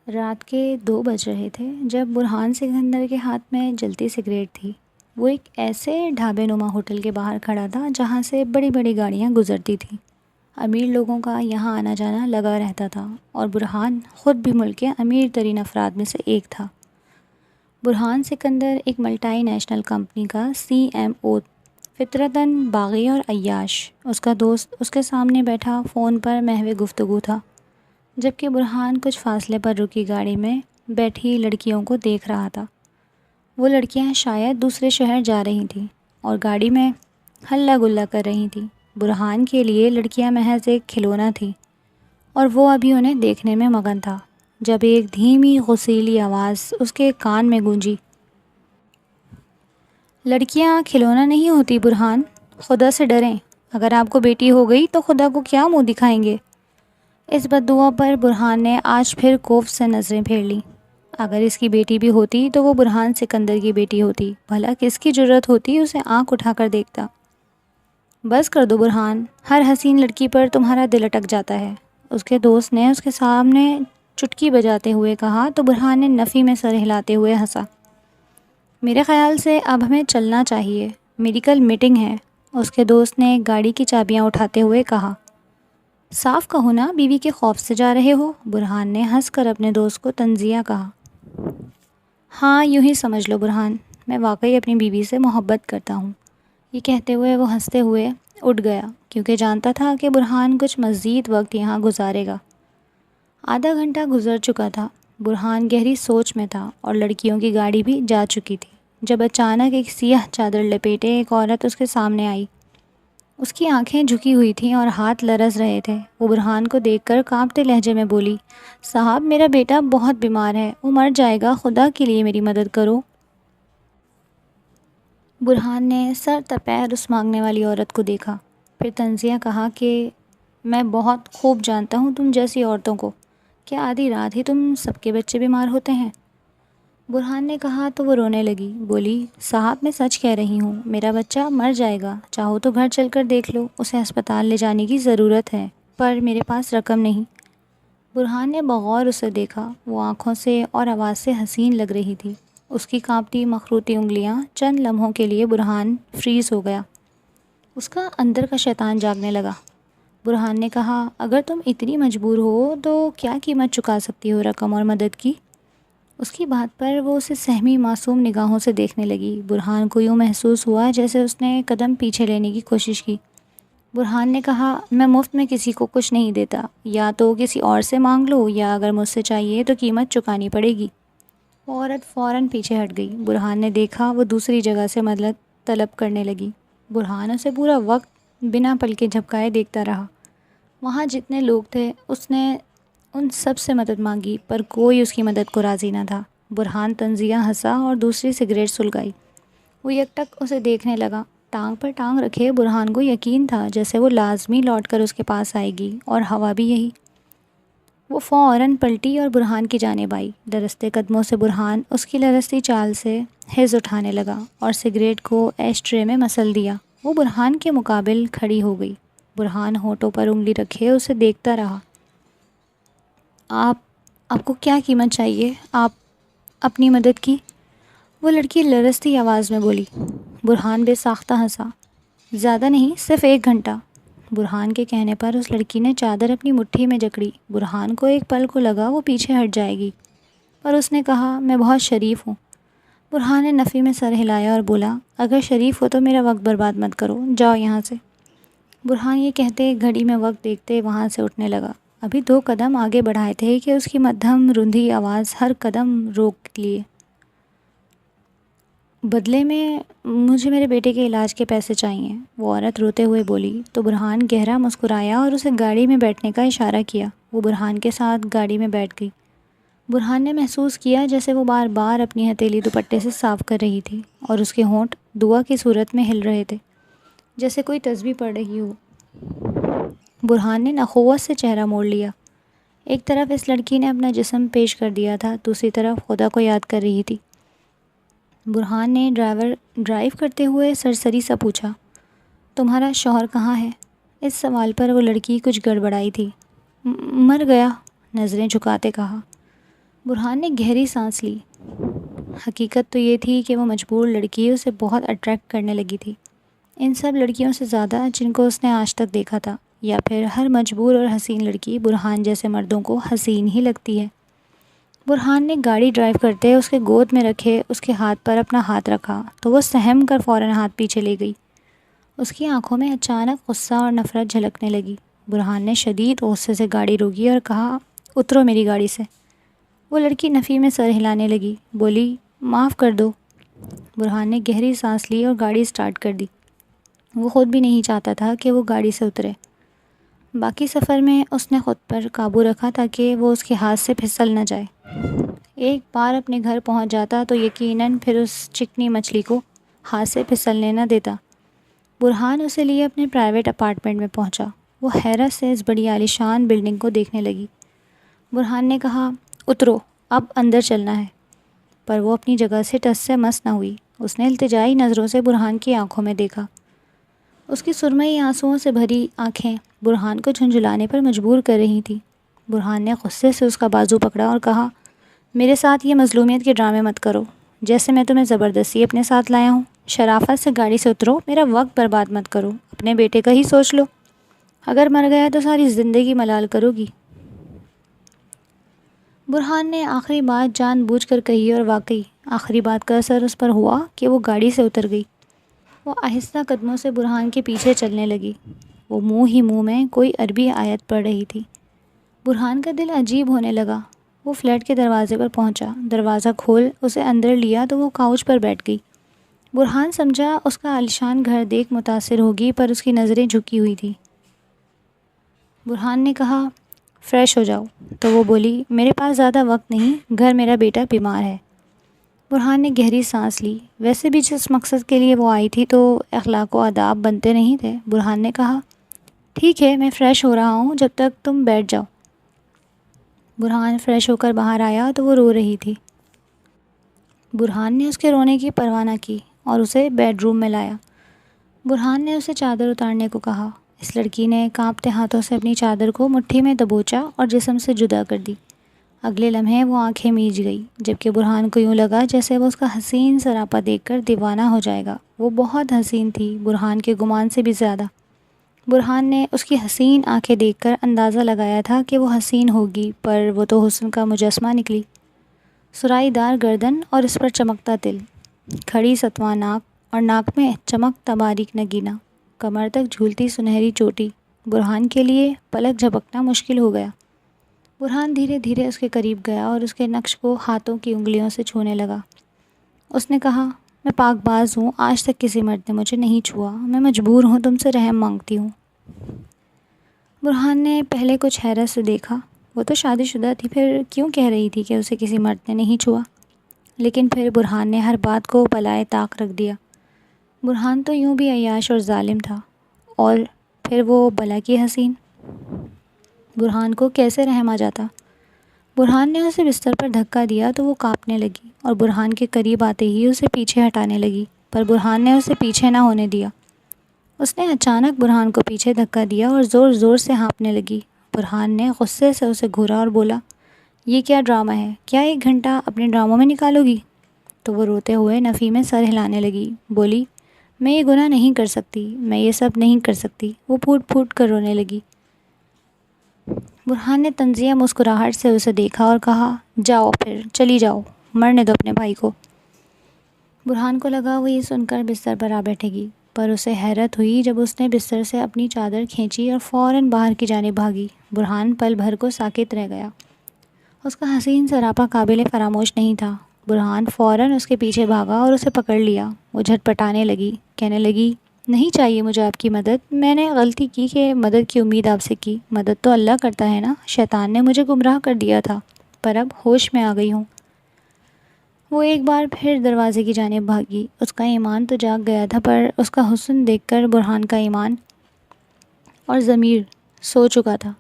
رات کے 2 بج رہے تھے جب برہان سکندر کے ہاتھ میں جلتی سگریٹ تھی۔ وہ ایک ایسے ڈھابے نما ہوٹل کے باہر کھڑا تھا جہاں سے بڑی بڑی گاڑیاں گزرتی تھیں۔ امیر لوگوں کا یہاں آنا جانا لگا رہتا تھا اور برہان خود بھی ملک کے امیر ترین افراد میں سے ایک تھا۔ برہان سکندر ایک ملٹائی نیشنل کمپنی کا CMO، فطرتاً باغی اور عیاش۔ اس کا دوست اس کے سامنے بیٹھا فون پر محو گفتگو تھا، جبکہ برہان کچھ فاصلے پر رکی گاڑی میں بیٹھی لڑکیوں کو دیکھ رہا تھا۔ وہ لڑکیاں شاید دوسرے شہر جا رہی تھیں اور گاڑی میں ہلہ گلا کر رہی تھیں۔ برہان کے لیے لڑکیاں محض ایک کھلونا تھیں اور وہ ابھی انہیں دیکھنے میں مگن تھا جب ایک دھیمی غصیلی آواز اس کے کان میں گونجی۔ لڑکیاں کھلونا نہیں ہوتی برہان، خدا سے ڈریں۔ اگر آپ کو بیٹی ہو گئی تو خدا کو کیا منہ دکھائیں گے؟ اس بددعا پر برہان نے آج پھر کوفت سے نظریں پھیر لیں۔ اگر اس کی بیٹی بھی ہوتی تو وہ برہان سکندر کی بیٹی ہوتی، بھلا کس کی جرأت ہوتی اسے آنکھ اٹھا کر دیکھتا۔ بس کر دو برہان، ہر حسین لڑکی پر تمہارا دل اٹک جاتا ہے، اس کے دوست نے اس کے سامنے چٹکی بجاتے ہوئے کہا تو برہان نے نفی میں سر ہلاتے ہوئے ہنسا۔ میرے خیال سے اب ہمیں چلنا چاہیے، میری کل میٹنگ ہے، اس کے دوست نے گاڑی کی چابیاں اٹھاتے ہوئے کہا۔ صاف کہو نا، بیوی کے خوف سے جا رہے ہو؟ برہان نے ہنس کر اپنے دوست کو طنزیہ کہا۔ ہاں یوں ہی سمجھ لو برہان، میں واقعی اپنی بیوی سے محبت کرتا ہوں۔ یہ کہتے ہوئے وہ ہنستے ہوئے اٹھ گیا، کیونکہ جانتا تھا کہ برہان کچھ مزید وقت یہاں گزارے گا۔ آدھا گھنٹہ گزر چکا تھا، برہان گہری سوچ میں تھا اور لڑکیوں کی گاڑی بھی جا چکی تھی، جب اچانک ایک سیاہ چادر لپیٹے ایک عورت اس کے سامنے آئی۔ اس کی آنکھیں جھکی ہوئی تھیں اور ہاتھ لرز رہے تھے۔ وہ برہان کو دیکھ کر کانپتے لہجے میں بولی، صاحب میرا بیٹا بہت بیمار ہے، وہ مر جائے گا، خدا کے لیے میری مدد کرو۔ برہان نے سر تپیر اس مانگنے والی عورت کو دیکھا، پھر طنزیہ کہا کہ میں بہت خوب جانتا ہوں تم جیسی عورتوں کو، کیا آدھی رات ہی تم سب کے بچے بیمار ہوتے ہیں؟ برہان نے کہا تو وہ رونے لگی، بولی صاحب میں سچ کہہ رہی ہوں، میرا بچہ مر جائے گا، چاہو تو گھر چل کر دیکھ لو، اسے ہسپتال لے جانے کی ضرورت ہے، پر میرے پاس رقم نہیں۔ برہان نے بغور اسے دیکھا، وہ آنکھوں سے اور آواز سے حسین لگ رہی تھی۔ اس کی کانپتی مخروطی انگلیاں، چند لمحوں کے لیے برہان فریز ہو گیا۔ اس کا اندر کا شیطان جاگنے لگا۔ برہان نے کہا، اگر تم اتنی مجبور ہو تو کیا قیمت چکا سکتی ہو رقم اور مدد کی؟ اس کی بات پر وہ اسے سہمی معصوم نگاہوں سے دیکھنے لگی۔ برہان کو یوں محسوس ہوا جیسے اس نے قدم پیچھے لینے کی کوشش کی۔ برہان نے کہا، میں مفت میں کسی کو کچھ نہیں دیتا، یا تو کسی اور سے مانگ لو یا اگر مجھ سے چاہیے تو قیمت چکانی پڑے گی۔ وہ عورت فوراً پیچھے ہٹ گئی۔ برہان نے دیکھا وہ دوسری جگہ سے مدد طلب کرنے لگی۔ برہان اسے پورا وقت بنا پلکیں جھپکائے دیکھتا رہا۔ وہاں جتنے لوگ تھے اس نے ان سب سے مدد مانگی، پر کوئی اس کی مدد کو راضی نہ تھا۔ برہان طنزیہ ہنسا اور دوسری سگریٹ سلگائی۔ وہ یکٹک اسے دیکھنے لگا، ٹانگ پر ٹانگ رکھے۔ برہان کو یقین تھا جیسے وہ لازمی لوٹ کر اس کے پاس آئے گی، اور ہوا بھی یہی۔ وہ فوراً پلٹی اور برہان کی جانب آئی۔ لرزتے قدموں سے برہان اس کی لرزتی چال سے حز اٹھانے لگا اور سگریٹ کو ایش ٹرے میں مسل دیا۔ وہ برہان کے مقابل کھڑی ہو گئی۔ برہان ہونٹوں پر انگلی رکھے اسے دیکھتا رہا۔ آپ کو کیا قیمت چاہیے؟ آپ اپنی مدد کی؟ وہ لڑکی لرزتی آواز میں بولی۔ برہان بے ساختہ ہنسا۔ زیادہ نہیں، صرف 1 گھنٹہ۔ برہان کے کہنے پر اس لڑکی نے چادر اپنی مٹھی میں جکڑی۔ برہان کو ایک پل کو لگا وہ پیچھے ہٹ جائے گی، پر اس نے کہا، میں بہت شریف ہوں۔ برہان نے نفی میں سر ہلایا اور بولا، اگر شریف ہو تو میرا وقت برباد مت کرو، جاؤ یہاں سے۔ برہان یہ کہتے گھڑی میں وقت دیکھتے وہاں سے اٹھنے لگا۔ ابھی 2 قدم آگے بڑھائے تھے کہ اس کی مدھم رندھی آواز ہر قدم روک لیے۔ بدلے میں مجھے میرے بیٹے کے علاج کے پیسے چاہیے، وہ عورت روتے ہوئے بولی۔ تو برہان گہرا مسکرایا اور اسے گاڑی میں بیٹھنے کا اشارہ کیا۔ وہ برہان کے ساتھ گاڑی میں بیٹھ گئی۔ برہان نے محسوس کیا جیسے وہ بار بار اپنی ہتھیلی دوپٹے سے صاف کر رہی تھی اور اس کے ہونٹ دعا کی صورت میں ہل رہے تھے، جیسے کوئی تسبیح پڑھ رہی ہو۔ برہان نے نخوت سے چہرہ موڑ لیا۔ ایک طرف اس لڑکی نے اپنا جسم پیش کر دیا تھا، دوسری طرف خدا کو یاد کر رہی تھی۔ برہان نے ڈرائیو کرتے ہوئے سرسری سا پوچھا، تمہارا شوہر کہاں ہے؟ اس سوال پر وہ لڑکی کچھ گڑبڑائی تھی۔ مر گیا، نظریں جھکاتے کہا۔ برہان نے گہری سانس لی۔ حقیقت تو یہ تھی کہ وہ مجبور لڑکی اسے بہت اٹریکٹ کرنے لگی تھی، ان سب لڑکیوں سے زیادہ جن کو اس نے آج تک دیکھا تھا، یا پھر ہر مجبور اور حسین لڑکی برہان جیسے مردوں کو حسین ہی لگتی ہے۔ برہان نے گاڑی ڈرائیو کرتے اس کے گود میں رکھے اس کے ہاتھ پر اپنا ہاتھ رکھا تو وہ سہم کر فوراً ہاتھ پیچھے لے گئی۔ اس کی آنکھوں میں اچانک غصہ اور نفرت جھلکنے لگی۔ برہان نے شدید غصے سے گاڑی روکی اور کہا، اترو میری گاڑی سے۔ وہ لڑکی نفی میں سر ہلانے لگی، بولی، معاف کر دو۔ برہان نے گہری سانس لی اور گاڑی سٹارٹ کر دی۔ وہ خود بھی نہیں چاہتا تھا کہ وہ گاڑی سے اترے۔ باقی سفر میں اس نے خود پر قابو رکھا تاکہ وہ اس کے ہاتھ سے پھسل نہ جائے۔ ایک بار اپنے گھر پہنچ جاتا تو یقیناً پھر اس چکنی مچھلی کو ہاتھ سے پھسلنے نہ دیتا۔ برہان اسے لیے اپنے پرائیویٹ اپارٹمنٹ میں پہنچا۔ وہ حیرت سے اس بڑی عالیشان بلڈنگ کو دیکھنے لگی۔ برہان نے کہا، اترو، اب اندر چلنا ہے۔ پر وہ اپنی جگہ سے ٹس سے مس نہ ہوئی۔ اس نے التجائی نظروں سے برہان کی آنکھوں میں دیکھا۔ اس کی سرمئی آنسوؤں سے بھری آنکھیں برہان کو جھنجھلانے پر مجبور کر رہی تھیں۔ برہان نے غصے سے اس کا بازو پکڑا اور کہا، میرے ساتھ یہ مظلومیت کے ڈرامے مت کرو، جیسے میں تمہیں زبردستی اپنے ساتھ لایا ہوں۔ شرافت سے گاڑی سے اترو، میرا وقت برباد مت کرو، اپنے بیٹے کا ہی سوچ لو۔ اگر مر گیا تو ساری زندگی ملال کرو گی۔ برہان نے آخری بات جان بوجھ کر کہی اور واقعی آخری بات کا اثر اس پر ہوا کہ وہ گاڑی سے اتر گئی۔ وہ آہستہ قدموں سے برہان کے پیچھے چلنے لگی۔ وہ منہ ہی منہ میں کوئی عربی آیت پڑھ رہی تھی۔ برہان کا دل عجیب ہونے لگا۔ وہ فلیٹ کے دروازے پر پہنچا، دروازہ کھول اسے اندر لیا تو وہ کاؤچ پر بیٹھ گئی۔ برہان سمجھا اس کا عالیشان گھر دیکھ متاثر ہوگی، پر اس کی نظریں جھکی ہوئی تھیں۔ برہان نے کہا، فریش ہو جاؤ، تو وہ بولی، میرے پاس زیادہ وقت نہیں، گھر میرا بیٹا بیمار ہے۔ برہان نے گہری سانس لی۔ ویسے بھی جس مقصد کے لیے وہ آئی تھی تو اخلاق و آداب بنتے نہیں تھے۔ برہان نے کہا، ٹھیک ہے، میں فریش ہو رہا ہوں، جب تک تم بیٹھ جاؤ۔ برہان فریش ہو کر باہر آیا تو وہ رو رہی تھی۔ برہان نے اس کے رونے کی پرواہ نہ کی اور اسے بیڈ روم میں لایا۔ برہان نے اسے چادر اتارنے کو کہا۔ اس لڑکی نے کانپتے ہاتھوں سے اپنی چادر کو مٹھی میں دبوچا اور جسم سے جدا کر دی۔ اگلے لمحے وہ آنکھیں میج گئی، جبکہ برہان کو یوں لگا جیسے وہ اس کا حسین سراپا دیکھ کر دیوانہ ہو جائے گا۔ وہ بہت حسین تھی، برہان کے گمان سے بھی زیادہ۔ برہان نے اس کی حسین آنکھیں دیکھ کر اندازہ لگایا تھا کہ وہ حسین ہوگی، پر وہ تو حسن کا مجسمہ نکلی۔ سرائی دار گردن اور اس پر چمکتا تل، کھڑی ستواں ناک اور ناک میں چمکتا باریک نگینہ، کمر تک جھولتی سنہری چوٹی۔ برہان کے لیے پلک جھپکنا مشکل ہو گیا۔ برہان دھیرے دھیرے اس کے قریب گیا اور اس کے نقش کو ہاتھوں کی انگلیوں سے چھونے لگا۔ اس نے کہا، میں پاک باز ہوں، آج تک کسی مرد نے مجھے نہیں چھوا، میں مجبور ہوں، تم سے رحم مانگتی ہوں۔ برہان نے پہلے کچھ حیرت سے دیکھا۔ وہ تو شادی شدہ تھی، پھر کیوں کہہ رہی تھی کہ اسے کسی مرد نے نہیں چھوا؟ لیکن پھر برہان نے ہر بات کو بالائے طاق رکھ دیا۔ برہان تو یوں بھی عیاش اور ظالم تھا، اور پھر وہ بلا کی حسین۔ برہان کو کیسے رحم آ جاتا؟ برہان نے اسے بستر پر دھکا دیا تو وہ کانپنے لگی اور برہان کے قریب آتے ہی اسے پیچھے ہٹانے لگی، پر برہان نے اسے پیچھے نہ ہونے دیا۔ اس نے اچانک برہان کو پیچھے دھکا دیا اور زور زور سے ہانپنے لگی۔ برہان نے غصے سے اسے گھورا اور بولا، یہ کیا ڈرامہ ہے؟ کیا 1 گھنٹہ اپنے ڈراموں میں نکالو گی؟ تو وہ روتے ہوئے نفی میں سر ہلانے لگی، بولی، میں یہ گناہ نہیں کر سکتی، میں یہ سب نہیں کر سکتی۔ وہ پھوٹ پھوٹ کر رونے لگی۔ برہان نے طنزیہ مسکراہٹ سے اسے دیکھا اور کہا، جاؤ پھر، چلی جاؤ، مرنے دو اپنے بھائی کو۔ برہان کو لگا وہ یہ سن کر بستر پر آ بیٹھے گی، پر اسے حیرت ہوئی جب اس نے بستر سے اپنی چادر کھینچی اور فوراً باہر کی جانب بھاگی۔ برہان پل بھر کو ساکت رہ گیا۔ اس کا حسین سراپا قابل فراموش نہیں تھا۔ برہان فوراً اس کے پیچھے بھاگا اور اسے پکڑ لیا۔ وہ جھٹپٹانے لگی، کہنے لگی، نہیں چاہیے مجھے آپ کی مدد، میں نے غلطی کی کہ مدد کی امید آپ سے کی، مدد تو اللہ کرتا ہے نا، شیطان نے مجھے گمراہ کر دیا تھا، پر اب ہوش میں آ گئی ہوں۔ وہ ایک بار پھر دروازے کی جانب بھاگی۔ اس کا ایمان تو جاگ گیا تھا، پر اس کا حسن دیکھ کر برہان کا ایمان اور ضمیر سو چکا تھا۔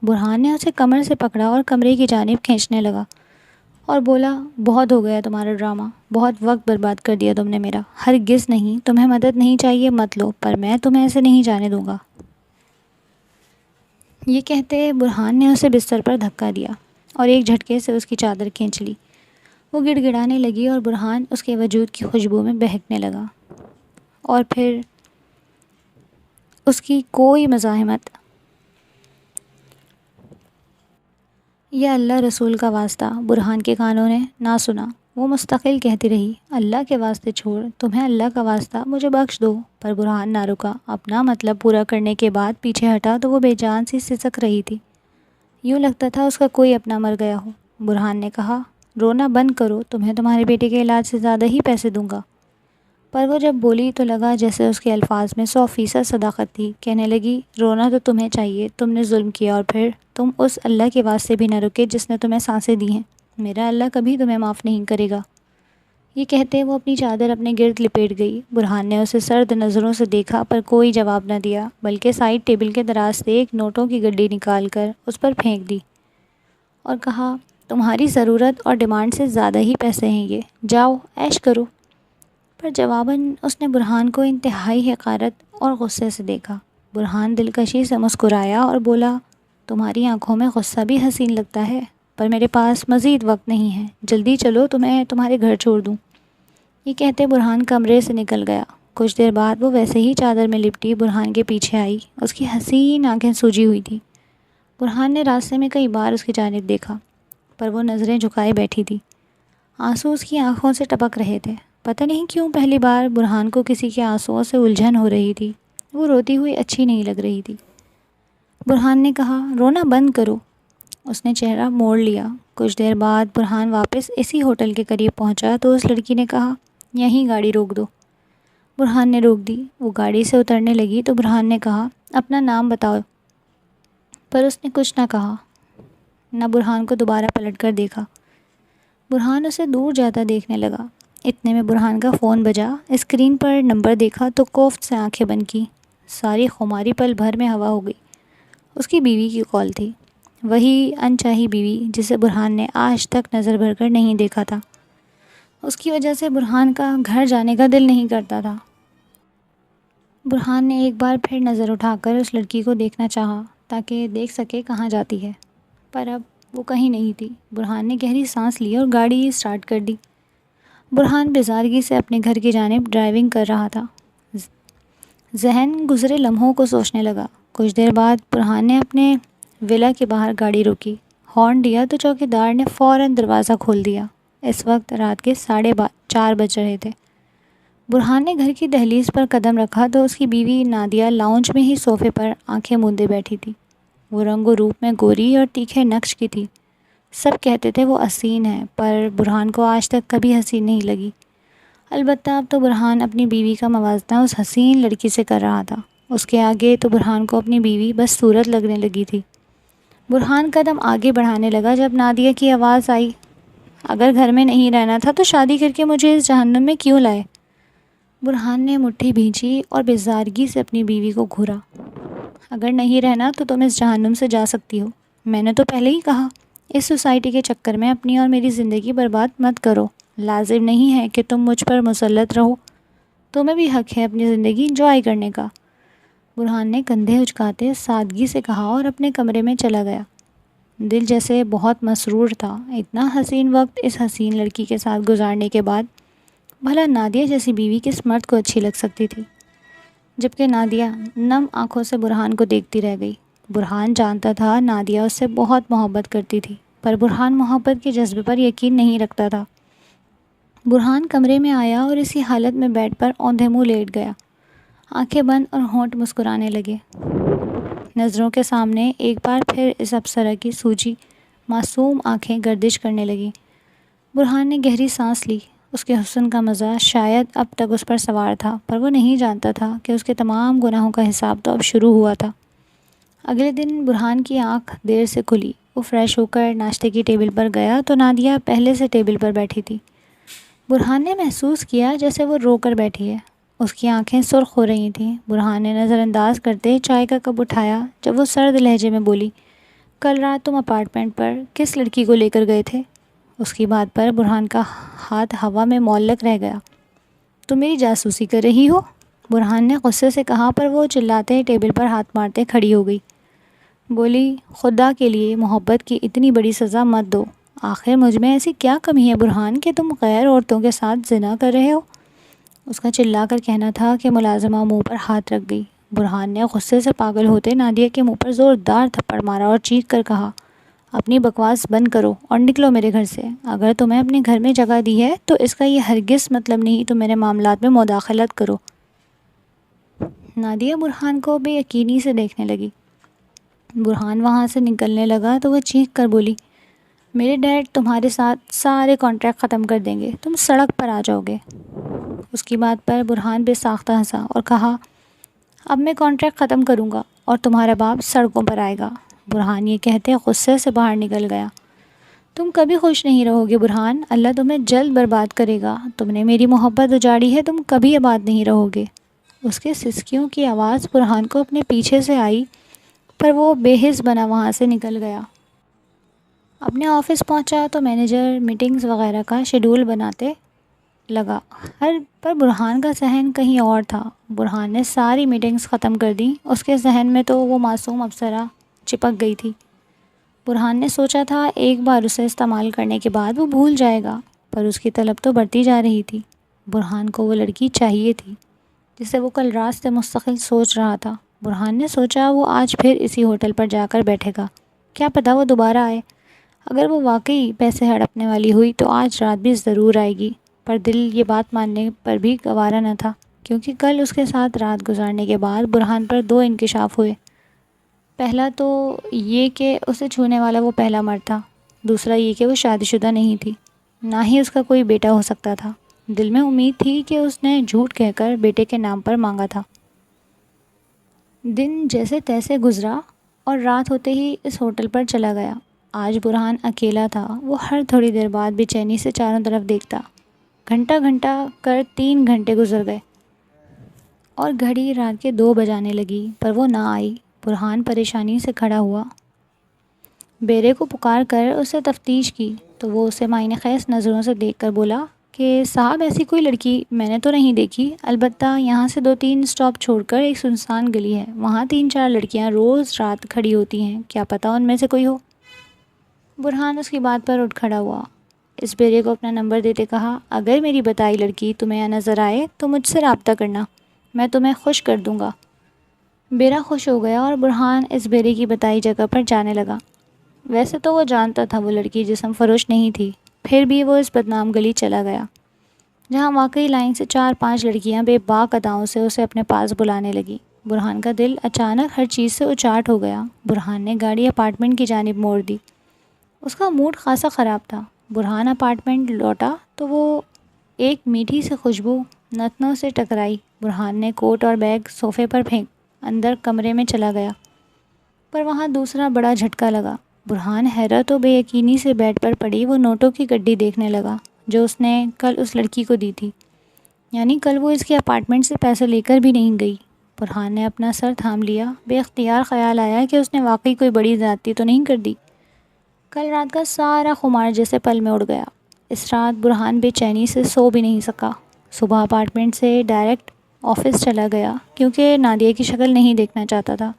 برہان نے اسے کمر سے پکڑا اور کمرے کی جانب کھینچنے لگا اور بولا، بہت ہو گیا تمہارا ڈرامہ، بہت وقت برباد کر دیا تم نے میرا، ہرگز نہیں، تمہیں مدد نہیں چاہیے مت لو، پر میں تمہیں ایسے نہیں جانے دوں گا۔ یہ کہتے برہان نے اسے بستر پر دھکا دیا۔ اور ایک جھٹکے سے اس کی چادر کھینچ لی۔ وہ گڑ گڑانے لگی اور برہان اس کے وجود کی خوشبو میں بہکنے لگا، اور پھر اس کی کوئی مزاحمت یا اللہ رسول کا واسطہ برہان کے کانوں نے نہ سنا۔ وہ مستقل کہتی رہی، اللہ کے واسطے چھوڑ، تمہیں اللہ کا واسطہ مجھے بخش دو۔ پر برہان نہ رکا۔ اپنا مطلب پورا کرنے کے بعد پیچھے ہٹا تو وہ بے جان سی سسک رہی تھی، یوں لگتا تھا اس کا کوئی اپنا مر گیا ہو۔ برہان نے کہا، رونا بند کرو، تمہیں تمہارے بیٹے کے علاج سے زیادہ ہی پیسے دوں گا۔ پر وہ جب بولی تو لگا جیسے اس کے الفاظ میں 100% صداقت تھی۔ کہنے لگی، رونا تو تمہیں چاہیے، تم نے ظلم کیا، اور پھر تم اس اللہ کے واسطے بھی نہ رکے جس نے تمہیں سانسیں دی ہیں۔ میرا اللہ کبھی تمہیں معاف نہیں کرے گا۔ یہ کہتے وہ اپنی چادر اپنے گرد لپیٹ گئی۔ برہان نے اسے سرد نظروں سے دیکھا پر کوئی جواب نہ دیا، بلکہ سائڈ ٹیبل کے دراز سے ایک نوٹوں کی گڈی نکال کر اس پر پھینک دی اور کہا، تمہاری ضرورت اور ڈیمانڈ سے زیادہ ہی پیسے ہیں یہ، جاؤ عیش کرو۔ پر جواباً اس نے برہان کو انتہائی حقارت اور غصے سے دیکھا۔ برہان دلکشی سے مسکرایا اور بولا، تمہاری آنکھوں میں غصہ بھی حسین لگتا ہے، پر میرے پاس مزید وقت نہیں ہے، جلدی چلو تمہیں تمہارے گھر چھوڑ دوں۔ یہ کہتے برہان کمرے سے نکل گیا۔ کچھ دیر بعد وہ ویسے ہی چادر میں لپٹی برہان کے پیچھے آئی۔ اس کی حسین آنکھیں سوجی ہوئی تھیں۔ برہان نے راستے میں کئی بار اس کی جانب دیکھا، پر وہ نظریں جھکائے بیٹھی تھی۔ آنسو اس کی آنکھوں سے ٹپک رہے تھے۔ پتہ نہیں کیوں پہلی بار برہان کو کسی کے آنسوؤں سے الجھن ہو رہی تھی۔ وہ روتی ہوئی اچھی نہیں لگ رہی تھی۔ برہان نے کہا، رونا بند کرو۔ اس نے چہرہ موڑ لیا۔ کچھ دیر بعد برہان واپس اسی ہوٹل کے قریب پہنچا تو اس لڑکی نے کہا، یہیں گاڑی روک دو۔ برہان نے روک دی۔ وہ گاڑی سے اترنے لگی تو برہان نے کہا، اپنا نام بتاؤ۔ پر اس نے کچھ نہ کہا، نہ برہان کو دوبارہ پلٹ کر دیکھا۔ برہان اسے دور جاتا دیکھنے لگا۔ اتنے میں برہان کا فون بجا۔ اسکرین پر نمبر دیکھا تو کوفت سے آنکھیں بند کی۔ ساری خماری پل بھر میں ہوا ہو گئی۔ اس کی بیوی کی کال تھی، وہی انچاہی بیوی جسے برہان نے آج تک نظر بھر کر نہیں دیکھا تھا۔ اس کی وجہ سے برہان کا گھر جانے کا دل نہیں کرتا تھا۔ برہان نے ایک بار پھر نظر اٹھا کر اس لڑکی کو دیکھنا چاہا تاکہ دیکھ سکے کہاں جاتی ہے، پر اب وہ کہیں نہیں تھی۔ برہان نے گہری سانس لی اور گاڑی اسٹارٹ کر دی۔ برہان بیزارگی سے اپنے گھر کی جانب ڈرائیونگ کر رہا تھا۔ ذہن گزرے لمحوں کو سوچنے لگا۔ کچھ دیر بعد برہان نے اپنے ولا کے باہر گاڑی روکی۔ ہارن دیا تو چوکیدار نے فوراً دروازہ کھول دیا۔ اس وقت رات کے 4:30 بج رہے تھے۔ برہان نے گھر کی دہلیز پر قدم رکھا تو اس کی بیوی نادیہ لاؤنج میں ہی صوفے پر آنکھیں موندے بیٹھی تھی۔ وہ رنگ و روپ میں گوری اور تیکھے نقش کی تھی۔ سب کہتے تھے وہ حسین ہے، پر برہان کو آج تک کبھی حسین نہیں لگی۔ البتہ اب تو برہان اپنی بیوی کا موازنہ اس حسین لڑکی سے کر رہا تھا۔ اس کے آگے تو برہان کو اپنی بیوی بس صورت لگنے لگی تھی۔ برہان قدم آگے بڑھانے لگا جب نادیہ کی آواز آئی، اگر گھر میں نہیں رہنا تھا تو شادی کر کے مجھے اس جہنم میں کیوں لائے؟ برہان نے مٹھی بھینچی اور بیزارگی سے اپنی بیوی کو گھورا۔ اگر نہیں رہنا تو تم اس جہنم سے جا سکتی ہو، میں نے تو پہلے ہی کہا۔ اس سوسائٹی کے چکر میں اپنی اور میری زندگی برباد مت کرو۔ لازم نہیں ہے کہ تم مجھ پر مسلط رہو، تمہیں بھی حق ہے اپنی زندگی انجوائے کرنے کا۔ برہان نے کندھے اچکاتے سادگی سے کہا اور اپنے کمرے میں چلا گیا۔ دل جیسے بہت مسرور تھا۔ اتنا حسین وقت اس حسین لڑکی کے ساتھ گزارنے کے بعد بھلا نادیہ جیسی بیوی کس مرد کو اچھی لگ سکتی تھی؟ جبکہ نادیہ نم آنکھوں سے برہان کو دیکھتی رہ گئی۔ برہان جانتا تھا نادیہ اس سے بہت محبت کرتی تھی، پر برہان محبت کے جذبے پر یقین نہیں رکھتا تھا۔ برہان کمرے میں آیا اور اسی حالت میں بیڈ پر اوندھے منہ لیٹ گیا۔ آنکھیں بند اور ہونٹ مسکرانے لگے۔ نظروں کے سامنے ایک بار پھر اس اپسرا کی سوجی معصوم آنکھیں گردش کرنے لگیں۔ برہان نے گہری سانس لی۔ اس کے حسن کا مزہ شاید اب تک اس پر سوار تھا، پر وہ نہیں جانتا تھا کہ اس کے تمام گناہوں کا حساب تو اب شروع ہوا تھا۔ اگلے دن برہان کی آنکھ دیر سے کھلی۔ وہ فریش ہو کر ناشتے کی ٹیبل پر گیا تو نادیہ پہلے سے ٹیبل پر بیٹھی تھی۔ برہان نے محسوس کیا جیسے وہ رو کر بیٹھی ہے۔ اس کی آنکھیں سرخ ہو رہی تھیں۔ برہان نے نظر انداز کرتے چائے کا کپ اٹھایا جب وہ سرد لہجے میں بولی، کل رات تم اپارٹمنٹ پر کس لڑکی کو لے کر گئے تھے؟ اس کی بات پر برہان کا ہاتھ ہوا میں معلق رہ گیا۔ تم میری جاسوسی کر رہی ہو؟ برہان نے غصے سے کہا، پر وہ چلاتے ٹیبل پر ہاتھ مارتے کھڑی ہو گئی۔ بولی خدا کے لیے محبت کی اتنی بڑی سزا مت دو، آخر مجھ میں ایسی کیا کمی ہے برہان کہ تم غیر عورتوں کے ساتھ زنا کر رہے ہو؟ اس کا چلا کر کہنا تھا کہ ملازمہ منہ پر ہاتھ رکھ گئی۔ برہان نے غصے سے پاگل ہوتے نادیہ کے منہ پر زوردار تھپڑ مارا اور چیخ کر کہا، اپنی بکواس بند کرو اور نکلو میرے گھر سے۔ اگر تمہیں اپنے گھر میں جگہ دی ہے تو اس کا یہ ہرگز مطلب نہیں تم میرے معاملات میں مداخلت کرو۔ نادیہ برہان کو بے یقینی سے دیکھنے لگی۔ برہان وہاں سے نکلنے لگا تو وہ چیخ کر بولی، میرے ڈیڈ تمہارے ساتھ سارے کانٹریکٹ ختم کر دیں گے، تم سڑک پر آ جاؤ گے۔ اس کی بات پر برہان بے ساختہ ہنسا اور کہا، اب میں کانٹریکٹ ختم کروں گا اور تمہارا باپ سڑکوں پر آئے گا۔ برہان یہ کہتے غصے سے باہر نکل گیا۔ تم کبھی خوش نہیں رہو گے برہان، اللہ تمہیں جلد برباد کرے گا، تم نے میری محبت اجاڑی ہے، تم کبھی آباد نہیں رہو گے۔ اس کے سسکیوں کی آواز برہان کو اپنے پیچھے سے آئی، پر وہ بے حس بنا وہاں سے نکل گیا۔ اپنے آفس پہنچا تو مینیجر میٹنگز وغیرہ کا شیڈول بناتے لگا، پر برہان کا ذہن کہیں اور تھا۔ برہان نے ساری میٹنگز ختم کر دیں، اس کے ذہن میں تو وہ معصوم ابصرہ چپک گئی تھی۔ برہان نے سوچا تھا ایک بار اسے استعمال کرنے کے بعد وہ بھول جائے گا، پر اس کی طلب تو بڑھتی جا رہی تھی۔ برہان کو وہ لڑکی چاہیے تھی جسے وہ کل رات سے مستقل سوچ رہا تھا۔ برہان نے سوچا وہ آج پھر اسی ہوٹل پر جا کر بیٹھے گا، کیا پتہ وہ دوبارہ آئے۔ اگر وہ واقعی پیسے ہڑپنے والی ہوئی تو آج رات بھی ضرور آئے گی، پر دل یہ بات ماننے پر بھی گوارا نہ تھا، کیونکہ کل اس کے ساتھ رات گزارنے کے بعد برہان پر دو انکشاف ہوئے۔ پہلا تو یہ کہ اسے چھونے والا وہ پہلا مرد تھا، دوسرا یہ کہ وہ شادی شدہ نہیں تھی، نہ ہی اس کا کوئی بیٹا ہو سکتا تھا۔ دل میں امید تھی کہ اس نے جھوٹ کہہ کر بیٹے کے نام پر مانگا تھا۔ دن جیسے تیسے گزرا اور رات ہوتے ہی اس ہوٹل پر چلا گیا۔ آج برہان اکیلا تھا، وہ ہر تھوڑی دیر بعد بے چینی سے چاروں طرف دیکھتا۔ گھنٹہ گھنٹہ کر 3 گھنٹے گزر گئے اور گھڑی رات کے 2 بجانے لگی، پر وہ نہ آئی۔ برہان پریشانی سے کھڑا ہوا، بیرے کو پکار کر اسے تفتیش کی تو وہ اسے معنی خیز نظروں سے دیکھ کر بولا کہ صاحب ایسی کوئی لڑکی میں نے تو نہیں دیکھی، البتہ یہاں سے 2-3 اسٹاپ چھوڑ کر ایک سنسان گلی ہے، وہاں 3-4 لڑکیاں روز رات کھڑی ہوتی ہیں، کیا پتہ ان میں سے کوئی ہو۔ برہان اس کی بات پر اٹھ کھڑا ہوا، اس بیرے کو اپنا نمبر دیتے کہا، اگر میری بتائی لڑکی تمہیں نظر آئے تو مجھ سے رابطہ کرنا، میں تمہیں خوش کر دوں گا۔ بیرا خوش ہو گیا اور برہان اس بیرے کی بتائی جگہ پر جانے لگا۔ ویسے تو وہ جانتا تھا وہ لڑکی جسم فروش نہیں تھی، پھر بھی وہ اس بدنام گلی چلا گیا، جہاں واقعی لائن سے 4-5 لڑکیاں بے باک اداؤں سے اسے اپنے پاس بلانے لگی۔ برہان کا دل اچانک ہر چیز سے اچاٹ ہو گیا۔ برہان نے گاڑی اپارٹمنٹ کی جانب موڑ دی۔ اس کا موڈ خاصا خراب تھا۔ برہان اپارٹمنٹ لوٹا تو وہ ایک میٹھی سی خوشبو نتنوں سے ٹکرائی۔ برہان نے کوٹ اور بیگ صوفے پر پھینک اندر کمرے میں چلا گیا، پر وہاں دوسرا بڑا جھٹکا لگا۔ برہان حیرت و بے یقینی سے بیڈ پر پڑی وہ نوٹوں کی گڈی دیکھنے لگا جو اس نے کل اس لڑکی کو دی تھی، یعنی کل وہ اس کے اپارٹمنٹ سے پیسے لے کر بھی نہیں گئی۔ برہان نے اپنا سر تھام لیا، بے اختیار خیال آیا کہ اس نے واقعی کوئی بڑی زیادتی تو نہیں کر دی۔ کل رات کا سارا خمار جیسے پل میں اڑ گیا۔ اس رات برہان بے چینی سے سو بھی نہیں سکا۔ صبح اپارٹمنٹ سے ڈائریکٹ آفس چلا گیا کیونکہ نادیہ کی شکل نہیں دیکھنا چاہتا تھا۔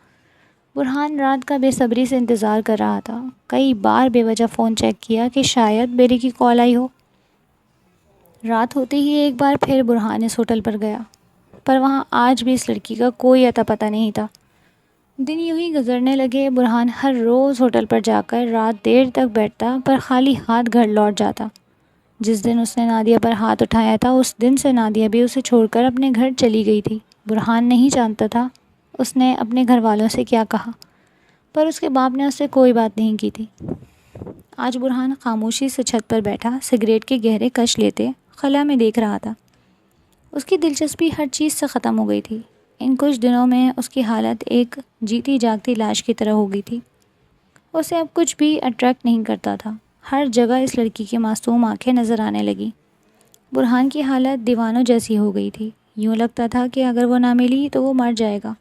برہان رات کا بے صبری سے انتظار کر رہا تھا، کئی بار بے وجہ فون چیک کیا کہ شاید بیری کی کال آئی ہو۔ رات ہوتے ہی ایک بار پھر برہان اس ہوٹل پر گیا، پر وہاں آج بھی اس لڑکی کا کوئی اتا پتہ نہیں تھا۔ دن یوں ہی گزرنے لگے۔ برہان ہر روز ہوٹل پر جا کر رات دیر تک بیٹھتا، پر خالی ہاتھ گھر لوٹ جاتا۔ جس دن اس نے نادیہ پر ہاتھ اٹھایا تھا اس دن سے نادیہ بھی اسے چھوڑ کر اپنے گھر چلی گئی تھی۔ برہان نہیں جانتا تھا اس نے اپنے گھر والوں سے کیا کہا، پر اس کے باپ نے اس سے کوئی بات نہیں کی تھی۔ آج برہان خاموشی سے چھت پر بیٹھا سگریٹ کے گہرے کش لیتے خلا میں دیکھ رہا تھا۔ اس کی دلچسپی ہر چیز سے ختم ہو گئی تھی۔ ان کچھ دنوں میں اس کی حالت ایک جیتی جاگتی لاش کی طرح ہو گئی تھی۔ اسے اب کچھ بھی اٹریکٹ نہیں کرتا تھا۔ ہر جگہ اس لڑکی کی معصوم آنکھیں نظر آنے لگیں۔ برہان کی حالت دیوانوں جیسی ہو گئی تھی، یوں لگتا تھا کہ اگر وہ نہ ملی تو وہ مر جائے گا۔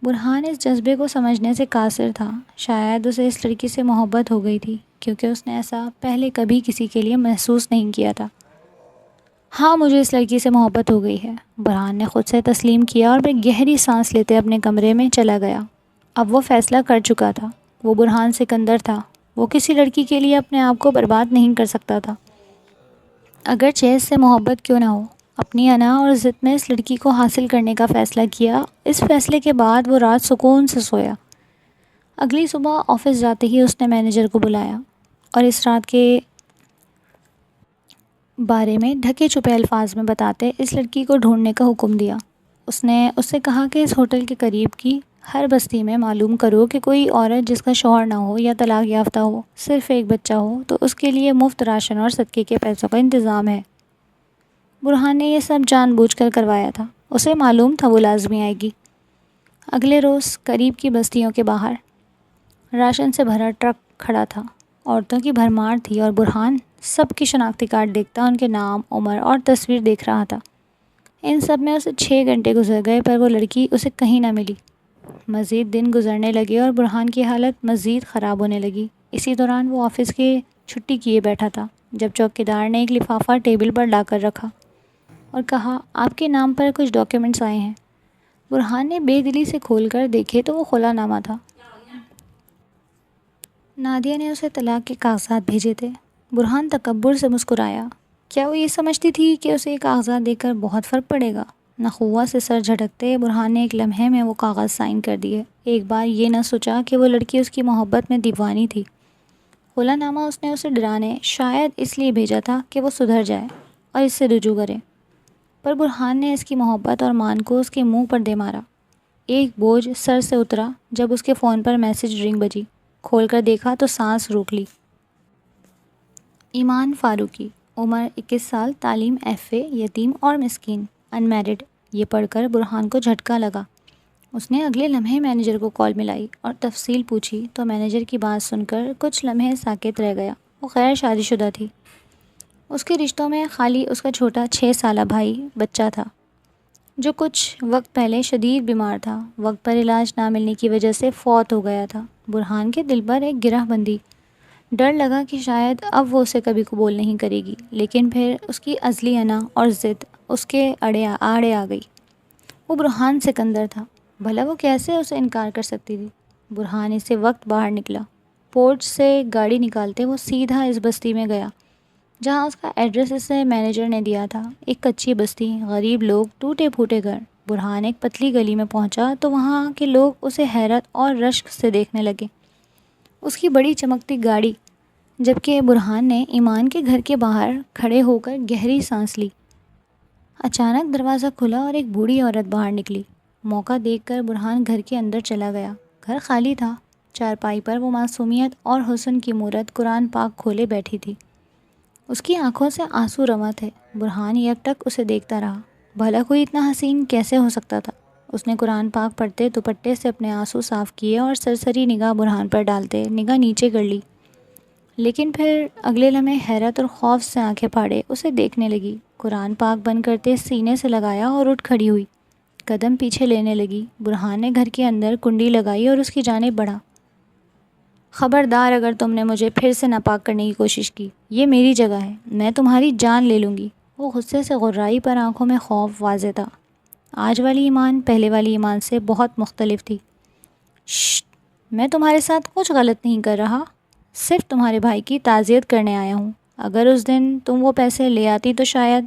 برہان اس جذبے کو سمجھنے سے قاصر تھا۔ شاید اسے اس لڑکی سے محبت ہو گئی تھی کیونکہ اس نے ایسا پہلے کبھی کسی کے لیے محسوس نہیں کیا تھا۔ ہاں، مجھے اس لڑکی سے محبت ہو گئی ہے، برہان نے خود سے تسلیم کیا اور وہ گہری سانس لیتے اپنے کمرے میں چلا گیا۔ اب وہ فیصلہ کر چکا تھا، وہ برہان سکندر تھا، وہ کسی لڑکی کے لیے اپنے آپ کو برباد نہیں کر سکتا تھا، اگرچہ اس سے محبت کیوں نہ ہو۔ اپنی انا اور ضد میں اس لڑکی کو حاصل کرنے کا فیصلہ کیا۔ اس فیصلے کے بعد وہ رات سکون سے سویا۔ اگلی صبح آفس جاتے ہی اس نے مینیجر کو بلایا اور اس رات کے بارے میں ڈھکے چھپے الفاظ میں بتاتے اس لڑکی کو ڈھونڈنے کا حکم دیا۔ اس نے اس سے کہا کہ اس ہوٹل کے قریب کی ہر بستی میں معلوم کرو کہ کوئی عورت جس کا شوہر نہ ہو یا طلاق یافتہ ہو، صرف ایک بچہ ہو، تو اس کے لیے مفت راشن اور صدقے کے پیسوں کا انتظام ہے۔ برہان نے یہ سب جان بوجھ کر کروایا تھا، اسے معلوم تھا وہ لازمی آئے گی۔ اگلے روز قریب کی بستیوں کے باہر راشن سے بھرا ٹرک کھڑا تھا، عورتوں کی بھرمار تھی اور برہان سب کی شناختی کارڈ دیکھتا ان کے نام، عمر اور تصویر دیکھ رہا تھا۔ ان سب میں اسے 6 گھنٹے گزر گئے پر وہ لڑکی اسے کہیں نہ ملی۔ مزید دن گزرنے لگے اور برہان کی حالت مزید خراب ہونے لگی۔ اسی دوران وہ آفس کی چھٹی کیے بیٹھا تھا جب چوکیدار نے ایک لفافہ ٹیبل پر لا کر رکھا اور کہا، آپ کے نام پر کچھ ڈاکیومنٹس آئے ہیں۔ برہان نے بے دلی سے کھول کر دیکھے تو وہ خلا نامہ تھا۔ نادیہ نے اسے طلاق کے کاغذات بھیجے تھے۔ برہان تکبر سے مسکرایا۔ کیا وہ یہ سمجھتی تھی کہ اسے یہ کاغذات دے کر بہت فرق پڑے گا؟ نخوہ سے سر جھٹکتے برہان نے ایک لمحے میں وہ کاغذ سائن کر دیے۔ ایک بار یہ نہ سوچا کہ وہ لڑکی اس کی محبت میں دیوانی تھی۔ خلا نامہ اس نے اسے ڈرانے، شاید اس لیے بھیجا تھا کہ وہ سدھر جائے اور اس سے رجوع کرے، پر برہان نے اس کی محبت اور مان کو اس کے منہ پر دے مارا۔ ایک بوجھ سر سے اترا جب اس کے فون پر میسج رنگ بجی۔ کھول کر دیکھا تو سانس روک لی۔ ایمان فاروقی، عمر 21 سال، تعلیم FA، یتیم اور مسکین، ان میرڈ۔ یہ پڑھ کر برہان کو جھٹکا لگا۔ اس نے اگلے لمحے مینیجر کو کال ملائی اور تفصیل پوچھی تو مینیجر کی بات سن کر کچھ لمحے ساکت رہ گیا۔ وہ غیر شادی شدہ تھی۔ اس کے رشتوں میں خالی اس کا چھوٹا 6 سالہ بھائی بچہ تھا جو کچھ وقت پہلے شدید بیمار تھا، وقت پر علاج نہ ملنے کی وجہ سے فوت ہو گیا تھا۔ برہان کے دل پر ایک گرہ بندھی۔ ڈر لگا کہ شاید اب وہ اسے کبھی قبول نہیں کرے گی، لیکن پھر اس کی ازلی انا اور ضد اس کے آڑے آ گئی۔ وہ برہان سکندر تھا، بھلا وہ کیسے اسے انکار کر سکتی تھی؟ برہان اسی وقت باہر نکلا۔ پورچ سے گاڑی نکالتے وہ سیدھا اس بستی میں گیا جہاں اس کا ایڈریس اسے مینیجر نے دیا تھا۔ ایک کچی بستی، غریب لوگ، ٹوٹے پھوٹے گھر۔ برہان ایک پتلی گلی میں پہنچا تو وہاں کے لوگ اسے حیرت اور رشک سے دیکھنے لگے۔ اس کی بڑی چمکتی گاڑی، جبکہ برہان نے ایمان کے گھر کے باہر کھڑے ہو کر گہری سانس لی۔ اچانک دروازہ کھلا اور ایک بوڑھی عورت باہر نکلی۔ موقع دیکھ کر برہان گھر کے اندر چلا گیا۔ گھر خالی تھا۔ چارپائی پر وہ معصومیت اور حسن کی مورت قرآن پاک کھولے بیٹھی تھی۔ اس کی آنکھوں سے آنسو رواں تھے۔ برہان یک ٹک اسے دیکھتا رہا۔ بھلا کوئی اتنا حسین کیسے ہو سکتا تھا؟ اس نے قرآن پاک پڑھتے دوپٹے سے اپنے آنسو صاف کیے اور سرسری نگاہ برہان پر ڈالتے نگاہ نیچے کر لی، لیکن پھر اگلے لمحے حیرت اور خوف سے آنکھیں پھاڑے اسے دیکھنے لگی۔ قرآن پاک بند کرتے سینے سے لگایا اور اٹھ کھڑی ہوئی، قدم پیچھے لینے لگی۔ برہان نے گھر کے اندر کنڈی لگائی اور اس کی جانب بڑھا۔ خبردار اگر تم نے مجھے پھر سے ناپاک کرنے کی کوشش کی، یہ میری جگہ ہے، میں تمہاری جان لے لوں گی۔ وہ غصے سے غرائی پر آنکھوں میں خوف واضح تھا۔ آج والی ایمان پہلے والی ایمان سے بہت مختلف تھی۔ ششت، میں تمہارے ساتھ کچھ غلط نہیں کر رہا، صرف تمہارے بھائی کی تعزیت کرنے آیا ہوں۔ اگر اس دن تم وہ پیسے لے آتی تو شاید۔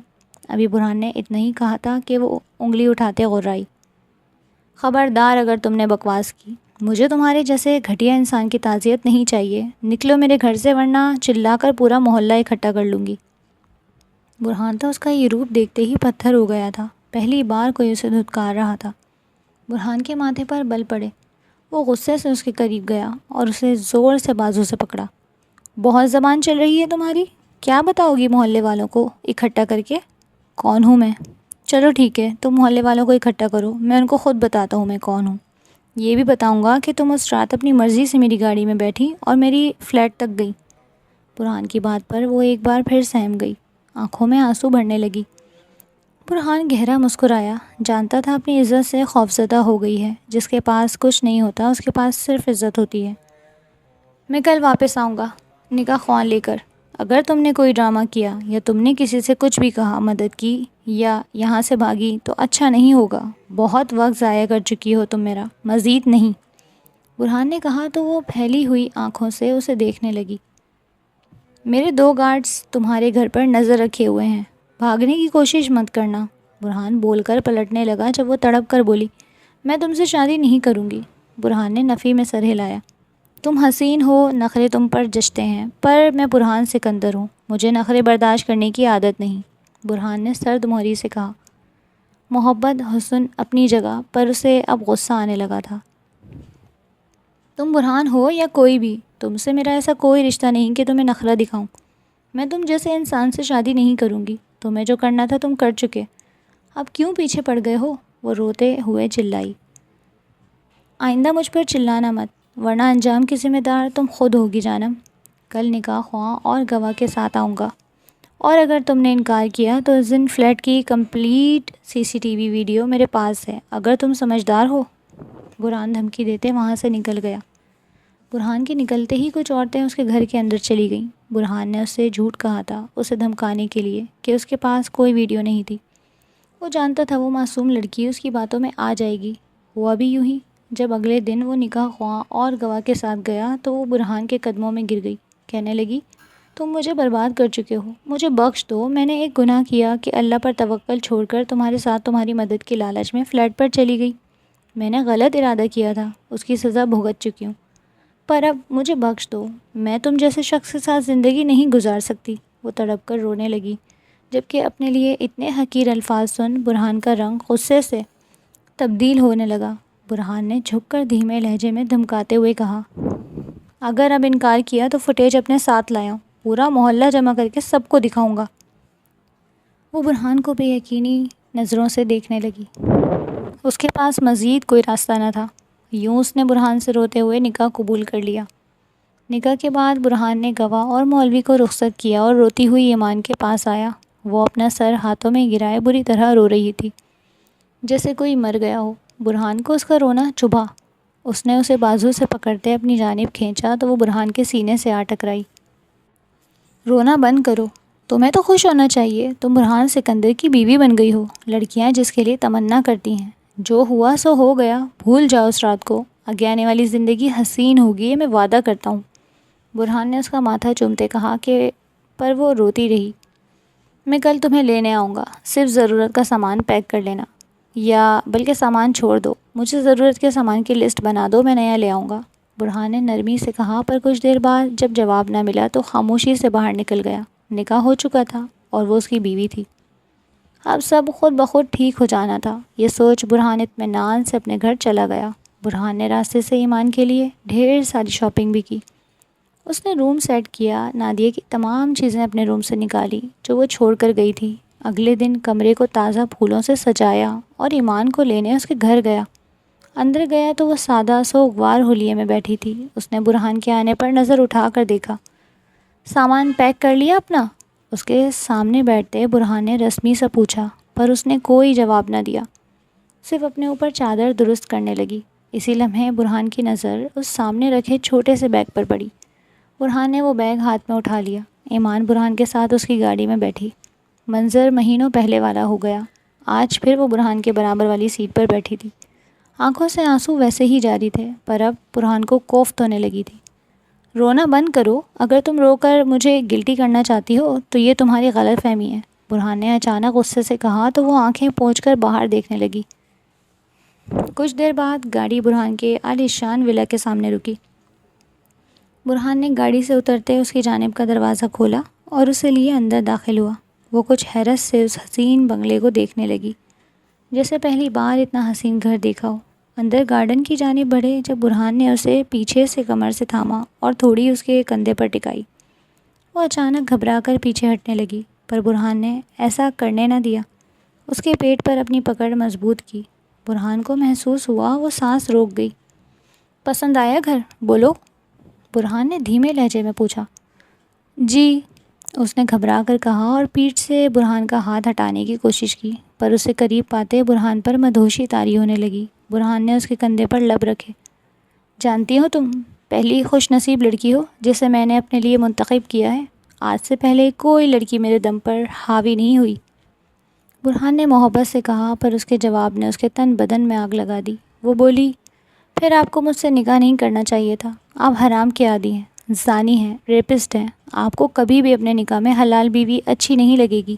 ابھی برہان نے اتنا ہی کہا تھا کہ وہ انگلی اٹھاتے غرائی۔ خبردار اگر تم نے بکواس کی، مجھے تمہارے جیسے گھٹیا انسان کی تعزیت نہیں چاہیے، نکلو میرے گھر سے ورنہ چلا کر پورا محلہ اکٹھا کر لوں گی۔ برہان تو اس کا یہ روپ دیکھتے ہی پتھر ہو گیا تھا۔ پہلی بار کوئی اسے دھتکار رہا تھا۔ برہان کے ماتھے پر بل پڑے۔ وہ غصے سے اس کے قریب گیا اور اسے زور سے بازو سے پکڑا۔ بہت زبان چل رہی ہے تمہاری، کیا بتاؤ گی محلے والوں کو اکٹھا کر کے؟ کون ہوں میں؟ چلو ٹھیک ہے، تم محلے والوں کو اکٹھا کرو، میں ان کو خود بتاتا ہوں میں کون ہوں۔ یہ بھی بتاؤں گا کہ تم اس رات اپنی مرضی سے میری گاڑی میں بیٹھی اور میری فلیٹ تک گئی۔ برہان کی بات پر وہ ایک بار پھر سہم گئی، آنکھوں میں آنسو بھرنے لگی۔ برہان گہرا مسکرایا، جانتا تھا اپنی عزت سے خوفزدہ ہو گئی ہے۔ جس کے پاس کچھ نہیں ہوتا اس کے پاس صرف عزت ہوتی ہے۔ میں کل واپس آؤں گا نکاح خوان لے کر۔ اگر تم نے کوئی ڈرامہ کیا یا تم نے کسی سے کچھ بھی کہا، مدد کی یا یہاں سے بھاگی تو اچھا نہیں ہوگا۔ بہت وقت ضائع کر چکی ہو تم میرا، مزید نہیں۔ برہان نے کہا تو وہ پھیلی ہوئی آنکھوں سے اسے دیکھنے لگی۔ میرے 2 گارڈز تمہارے گھر پر نظر رکھے ہوئے ہیں، بھاگنے کی کوشش مت کرنا۔ برہان بول کر پلٹنے لگا جب وہ تڑپ کر بولی، میں تم سے شادی نہیں کروں گی۔ برہان نے نفی میں سر ہلایا۔ تم حسین ہو، نخرے تم پر جچتے ہیں، پر میں برہان سکندر ہوں، مجھے نخرے برداشت کرنے کی عادت نہیں۔ برہان نے سرد مہری سے کہا۔ محبت حسن اپنی جگہ، پر اسے اب غصہ آنے لگا تھا۔ تم برہان ہو یا کوئی بھی، تم سے میرا ایسا کوئی رشتہ نہیں کہ تمہیں نخرہ دکھاؤں۔ میں تم جیسے انسان سے شادی نہیں کروں گی، تمہیں جو کرنا تھا تم کر چکے، اب کیوں پیچھے پڑ گئے ہو؟ وہ روتے ہوئے چلائی۔ آئندہ مجھ پر چلانا مت، ورنہ انجام کی ذمہ دار تم خود ہوگی جانم۔ کل نکاح خواں اور گواہ کے ساتھ آؤں گا، اور اگر تم نے انکار کیا تو اس دن فلیٹ کی کمپلیٹ CCTV ویڈیو میرے پاس ہے، اگر تم سمجھدار ہو۔ برہان دھمکی دیتے وہاں سے نکل گیا۔ برہان کے نکلتے ہی کچھ عورتیں اس کے گھر کے اندر چلی گئیں۔ برہان نے اسے جھوٹ کہا تھا اسے دھمکانے کے لیے کہ اس کے پاس کوئی ویڈیو نہیں تھی۔ وہ جانتا تھا وہ معصوم لڑکی اس کی باتوں میں آ جائے گی۔ ہوا بھی یوں ہی۔ جب اگلے دن وہ نکاح خواں اور گواہ کے ساتھ گیا تو وہ برہان کے قدموں میں گر گئی، کہنے لگی، تم مجھے برباد کر چکے ہو، مجھے بخش دو، میں نے ایک گناہ کیا کہ اللہ پر توکل چھوڑ کر تمہارے ساتھ تمہاری مدد کی لالچ میں فلیٹ پر چلی گئی۔ میں نے غلط ارادہ کیا تھا، اس کی سزا بھگت چکی ہوں، پر اب مجھے بخش دو، میں تم جیسے شخص کے ساتھ زندگی نہیں گزار سکتی۔ وہ تڑپ کر رونے لگی، جبکہ اپنے لیے اتنے حقیر الفاظ سن برہان کا رنگ غصے سے تبدیل ہونے لگا۔ برہان نے جھک کر دھیمے لہجے میں دھمکاتے ہوئے کہا، اگر اب انکار کیا تو فوٹیج اپنے ساتھ لایا، پورا محلہ جمع کر کے سب کو دکھاؤں گا۔ وہ برہان کو بے یقینی نظروں سے دیکھنے لگی۔ اس کے پاس مزید کوئی راستہ نہ تھا۔ یوں اس نے برہان سے روتے ہوئے نکاح قبول کر لیا۔ نکاح کے بعد برہان نے گواہ اور مولوی کو رخصت کیا اور روتی ہوئی ایمان کے پاس آیا۔ وہ اپنا سر ہاتھوں میں گرائے بری طرح رو رہی تھی، جیسے کوئی مر گیا ہو۔ برہان کو اس کا رونا چبھا۔ اس نے اسے بازو سے پکڑتے اپنی جانب کھینچا تو وہ برہان کے سینے سے آ ٹکرائی۔ رونا بند کرو، تمہیں تو خوش ہونا چاہیے، تم برہان سکندر کی بیوی بن گئی ہو۔ لڑکیاں جس کے لیے تمنا کرتی ہیں، جو ہوا سو ہو گیا، بھول جاؤ اس رات کو، آگے آنے والی زندگی حسین ہوگی، یہ میں وعدہ کرتا ہوں۔ برہان نے اس کا ماتھا چومتے کہا کہ پر وہ روتی رہی۔ میں کل تمہیں لینے آؤں گا، صرف ضرورت کا سامان پیک کر لینا، یا بلکہ سامان چھوڑ دو، مجھے ضرورت کے سامان کی لسٹ بنا دو، میں نیا لے آؤں گا۔ برہان نے نرمی سے کہا، پر کچھ دیر بعد جب جواب نہ ملا تو خاموشی سے باہر نکل گیا۔ نکاح ہو چکا تھا اور وہ اس کی بیوی تھی۔ اب سب خود بخود ٹھیک ہو جانا تھا، یہ سوچ برہان اطمینان سے اپنے گھر چلا گیا۔ برہان نے راستے سے ایمان کے لیے ڈھیر ساری شاپنگ بھی کی۔ اس نے روم سیٹ کیا، نادیہ کی تمام چیزیں اپنے روم سے نکالی جو وہ چھوڑ کر گئی تھی۔ اگلے دن کمرے کو تازہ پھولوں سے سجایا اور ایمان کو لینے اس کے گھر گیا۔ اندر گیا تو وہ سادہ سوگوار حلیے میں بیٹھی تھی۔ اس نے برہان کے آنے پر نظر اٹھا کر دیکھا۔ سامان پیک کر لیا اپنا؟ اس کے سامنے بیٹھتے برہان نے رسمی سے پوچھا، پر اس نے کوئی جواب نہ دیا، صرف اپنے اوپر چادر درست کرنے لگی۔ اسی لمحے برہان کی نظر اس سامنے رکھے چھوٹے سے بیگ پر پڑی۔ برہان نے وہ بیگ ہاتھ میں اٹھا لیا۔ ایمان برہان کے ساتھ اس کی گاڑی میں بیٹھی۔ منظر مہینوں پہلے والا ہو گیا۔ آج پھر وہ برہان کے برابر والی سیٹ پر بیٹھی تھی۔ آنکھوں سے آنسو ویسے ہی جاری تھے، پر اب برہان کو کوفت ہونے لگی تھی۔ رونا بند کرو، اگر تم رو کر مجھے گلٹی کرنا چاہتی ہو تو یہ تمہاری غلط فہمی ہے، برہان نے اچانک غصے سے کہا تو وہ آنکھیں پوچھ کر باہر دیکھنے لگی۔ کچھ دیر بعد گاڑی برہان کے عالیشان ولا کے سامنے رکی۔ برہان نے گاڑی سے اترتے اس کی جانب کا دروازہ کھولا اور اسے لیے اندر داخل ہوا۔ وہ کچھ حیرت سے اس حسین بنگلے کو دیکھنے لگی، جیسے پہلی بار اتنا حسین گھر دیکھا ہو۔ اندر گارڈن کی جانب بڑھے جب برہان نے اسے پیچھے سے کمر سے تھاما اور تھوڑی اس کے کندھے پر ٹکائی، وہ اچانک گھبرا کر پیچھے ہٹنے لگی، پر برہان نے ایسا کرنے نہ دیا۔ اس کے پیٹ پر اپنی پکڑ مضبوط کی۔ برہان کو محسوس ہوا وہ سانس روک گئی۔ پسند آیا گھر؟ بولو، برہان نے دھیمے لہجے میں پوچھا۔ جی، اس نے گھبرا کر کہا اور پیٹھ سے برہان کا ہاتھ ہٹانے کی کوشش کی، پر اسے قریب پاتے برہان پر مدہوشی طاری ہونے لگی۔ برہان نے اس کے کندھے پر لب رکھے۔ جانتی ہو تم پہلی خوش نصیب لڑکی ہو جسے میں نے اپنے لیے منتخب کیا ہے۔ آج سے پہلے کوئی لڑکی میرے دم پر حاوی نہیں ہوئی۔ برہان نے محبت سے کہا، پر اس کے جواب نے اس کے تن بدن میں آگ لگا دی۔ وہ بولی، پھر آپ کو مجھ سے نکاح نہیں کرنا چاہیے تھا۔ آپ حرام کے عادی ہیں، زانی ہیں، ریپسٹ ہیں، آپ کو کبھی بھی اپنے نکاح میں حلال بیوی اچھی نہیں لگے گی۔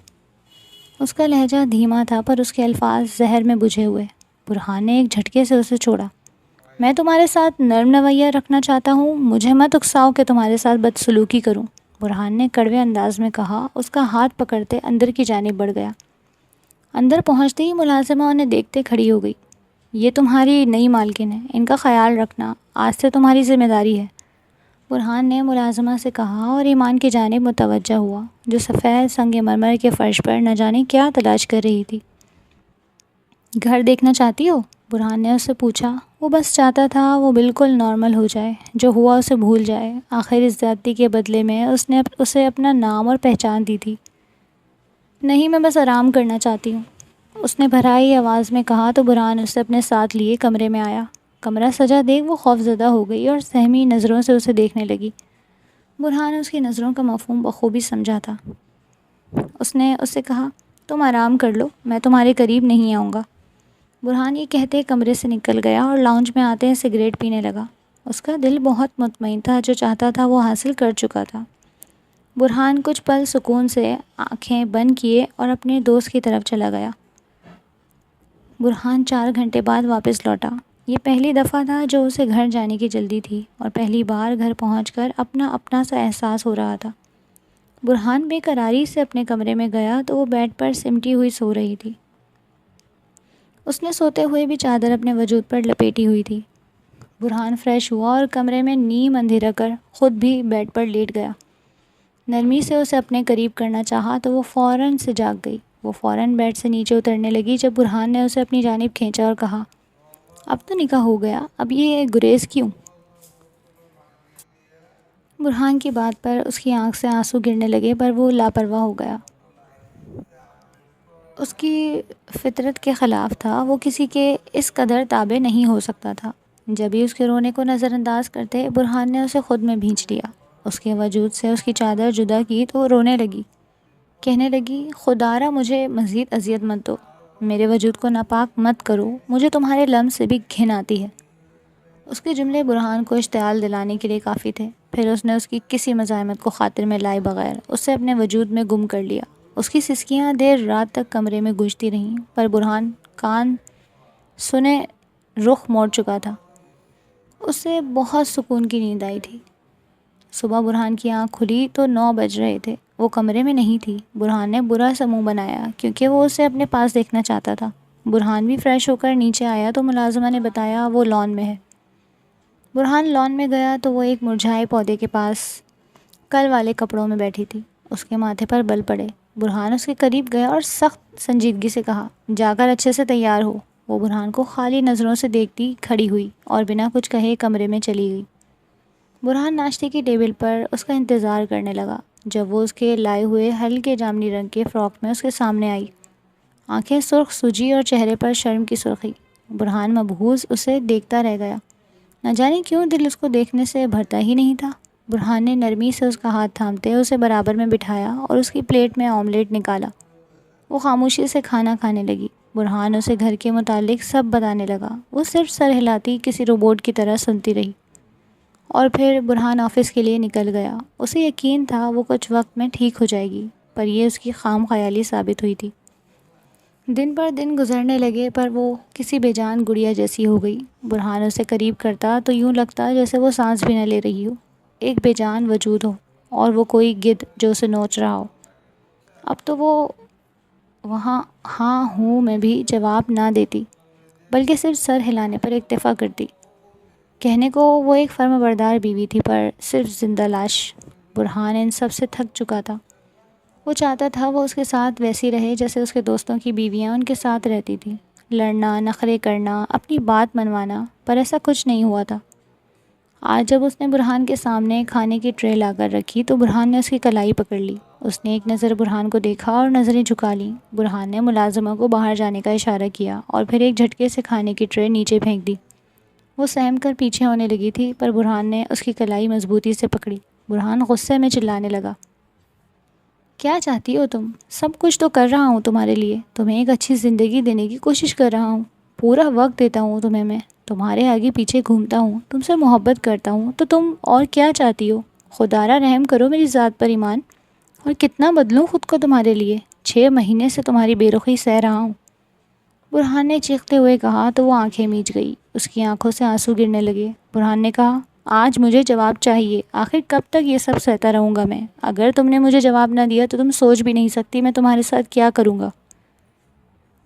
اس کا لہجہ دھیما تھا پر اس کے الفاظ زہر میں بجھے ہوئے۔ برہان نے ایک جھٹکے سے اسے چھوڑا۔ میں تمہارے ساتھ نرم رویہ رکھنا چاہتا ہوں، مجھے مت اکساؤ کہ تمہارے ساتھ بدسلوکی کروں، برہان نے کڑوے انداز میں کہا۔ اس کا ہاتھ پکڑتے اندر کی جانب بڑھ گیا۔ اندر پہنچتے ہی ملازمہ انہیں دیکھتے کھڑی ہو گئی۔ یہ تمہاری نئی مالکن ہے، ان کا خیال رکھنا آج سے تمہاری ذمہ داری ہے، برہان نے ملازمہ سے کہا اور ایمان کی جانب متوجہ ہوا جو سفید سنگ مرمر کے فرش پر نہ جانے کیا تلاش کر رہی تھی۔ گھر دیکھنا چاہتی ہو؟ برہان نے اس سے پوچھا۔ وہ بس چاہتا تھا وہ بالکل نارمل ہو جائے، جو ہوا اسے بھول جائے۔ آخر اس زیادتی کے بدلے میں اس نے اسے اپنا نام اور پہچان دی تھی۔ نہیں، میں بس آرام کرنا چاہتی ہوں، اس نے بھرائی آواز میں کہا تو برہان اسے اپنے ساتھ لیے کمرے میں آیا۔ کمرہ سجا دیکھ وہ خوفزدہ ہو گئی اور سہمی نظروں سے اسے دیکھنے لگی۔ برہان نے اس کی نظروں کا مفہوم بخوبی سمجھا تھا۔ اس نے اس سے کہا، تم آرام کر لو، میں تمہارے قریب نہیں آؤں گا۔ برہان یہ کہتے کمرے سے نکل گیا اور لاؤنج میں آتے سگریٹ پینے لگا۔ اس کا دل بہت مطمئن تھا، جو چاہتا تھا وہ حاصل کر چکا تھا۔ برہان کچھ پل سکون سے آنکھیں بند کیے اور اپنے دوست کی طرف چلا گیا۔ برہان 4 گھنٹے بعد واپس لوٹا۔ یہ پہلی دفعہ تھا جو اسے گھر جانے کی جلدی تھی اور پہلی بار گھر پہنچ کر اپنا سا احساس ہو رہا تھا۔ برہان بے قراری سے اپنے کمرے میں گیا تو وہ بیڈ پر سمٹی ہوئی سو رہی تھی۔ اس نے سوتے ہوئے بھی چادر اپنے وجود پر لپیٹی ہوئی تھی۔ برہان فریش ہوا اور کمرے میں نیم اندھیرا کر خود بھی بیڈ پر لیٹ گیا۔ نرمی سے اسے اپنے قریب کرنا چاہا تو وہ فوراً سے جاگ گئی۔ وہ فوراً بیڈ سے نیچے اترنے لگی جب برہان نے اسے اپنی جانب کھینچا اور کہا، اب تو نکاح ہو گیا، اب یہ گریز کیوں؟ برہان کی بات پر اس کی آنکھ سے آنسو گرنے لگے پر وہ لاپرواہ ہو گیا۔ اس کی فطرت کے خلاف تھا، وہ کسی کے اس قدر تابع نہیں ہو سکتا تھا۔ جب ہی اس کے رونے کو نظر انداز کرتے برہان نے اسے خود میں بھینچ لیا، اس کے وجود سے اس کی چادر جدا کی تو وہ رونے لگی، کہنے لگی، خدا را مجھے مزید اذیت مت دو، میرے وجود کو ناپاک مت کرو، مجھے تمہارے لمس سے بھی گھن آتی ہے۔ اس کے جملے برہان کو اشتعال دلانے کے لیے کافی تھے۔ پھر اس نے اس کی کسی مزاحمت کو خاطر میں لائے بغیر اسے اپنے وجود میں گم کر لیا۔ اس کی سسکیاں دیر رات تک کمرے میں گونجتی رہیں پر برہان کان سنے رخ موڑ چکا تھا۔ اسے بہت سکون کی نیند آئی تھی۔ صبح برہان کی آنکھ کھلی تو 9 بج رہے تھے۔ وہ کمرے میں نہیں تھی۔ برہان نے برا سا منہ بنایا کیونکہ وہ اسے اپنے پاس دیکھنا چاہتا تھا۔ برہان بھی فریش ہو کر نیچے آیا تو ملازمہ نے بتایا وہ لان میں ہے۔ برہان لان میں گیا تو وہ ایک مرجھائے پودے کے پاس کل والے کپڑوں میں بیٹھی تھی۔ اس کے ماتھے پر بل پڑے۔ برہان اس کے قریب گیا اور سخت سنجیدگی سے کہا، جا کر اچھے سے تیار ہو۔ وہ برہان کو خالی نظروں سے دیکھتی کھڑی ہوئی اور بنا کچھ کہے کمرے میں چلی گئی۔ برہان ناشتے کی ٹیبل پر اس کا انتظار کرنے لگا جب وہ اس کے لائے ہوئے ہلکے جامنی رنگ کے فراک میں اس کے سامنے آئی۔ آنکھیں سرخ سوجی اور چہرے پر شرم کی سرخی۔ برہان مبہوت اسے دیکھتا رہ گیا۔ نہ جانے کیوں دل اس کو دیکھنے سے بھرتا ہی نہیں تھا۔ برہان نے نرمی سے اس کا ہاتھ تھامتے اسے برابر میں بٹھایا اور اس کی پلیٹ میں آملیٹ نکالا۔ وہ خاموشی سے کھانا کھانے لگی۔ برہان اسے گھر کے متعلق سب بتانے لگا۔ وہ صرف سر ہلاتی کسی روبوٹ کی طرح سنتی رہی۔ اور پھر برہان آفس کے لیے نکل گیا۔ اسے یقین تھا وہ کچھ وقت میں ٹھیک ہو جائے گی پر یہ اس کی خام خیالی ثابت ہوئی تھی۔ دن پر دن گزرنے لگے پر وہ کسی بے جان گڑیا جیسی ہو گئی۔ برہان اسے قریب کرتا تو یوں لگتا جیسے وہ سانس بھی نہ لے رہی ہو، ایک بے جان وجود ہو اور وہ کوئی گدھ جو اسے نوچ رہا ہو۔ اب تو وہ وہاں ہاں ہوں میں بھی جواب نہ دیتی بلکہ صرف سر ہلانے پر اکتفا کرتی۔ کہنے کو وہ ایک فرمانبردار بیوی تھی پر صرف زندہ لاش۔ برہان ان سب سے تھک چکا تھا۔ وہ چاہتا تھا وہ اس کے ساتھ ویسی رہے جیسے اس کے دوستوں کی بیویاں ان کے ساتھ رہتی تھیں، لڑنا، نخرے کرنا، اپنی بات منوانا، پر ایسا کچھ نہیں ہوا تھا۔ آج جب اس نے برہان کے سامنے کھانے کی ٹرے لا کر رکھی تو برہان نے اس کی کلائی پکڑ لی۔ اس نے ایک نظر برہان کو دیکھا اور نظریں جھکا لیں۔ برہان نے ملازمہ کو باہر جانے کا اشارہ کیا اور پھر ایک جھٹکے سے کھانے کی ٹرے نیچے پھینک دی۔ وہ سہم کر پیچھے ہونے لگی تھی پر برہان نے اس کی کلائی مضبوطی سے پکڑی۔ برہان غصے میں چلانے لگا، کیا چاہتی ہو تم؟ سب کچھ تو کر رہا ہوں تمہارے لیے، تمہیں ایک اچھی زندگی دینے کی کوشش کر رہا ہوں، پورا وقت دیتا ہوں تمہیں میں، تمہارے آگے پیچھے گھومتا ہوں، تم سے محبت کرتا ہوں، تو تم اور کیا چاہتی ہو؟ خدا را رحم کرو میری ذات پر ایمان، اور کتنا بدلوں خود کو تمہارے لیے، 6 مہینے سے تمہاری بے رخی سہ رہا ہوں۔ برہان نے چیختے ہوئے کہا تو وہ آنکھیں میچ گئی، اس کی آنکھوں سے آنسو گرنے لگے۔ برہان نے کہا، آج مجھے جواب چاہیے، آخر کب تک یہ سب سہتا رہوں گا میں؟ اگر تم نے مجھے جواب نہ دیا تو تم سوچ بھی نہیں سکتی میں تمہارے ساتھ کیا کروں گا۔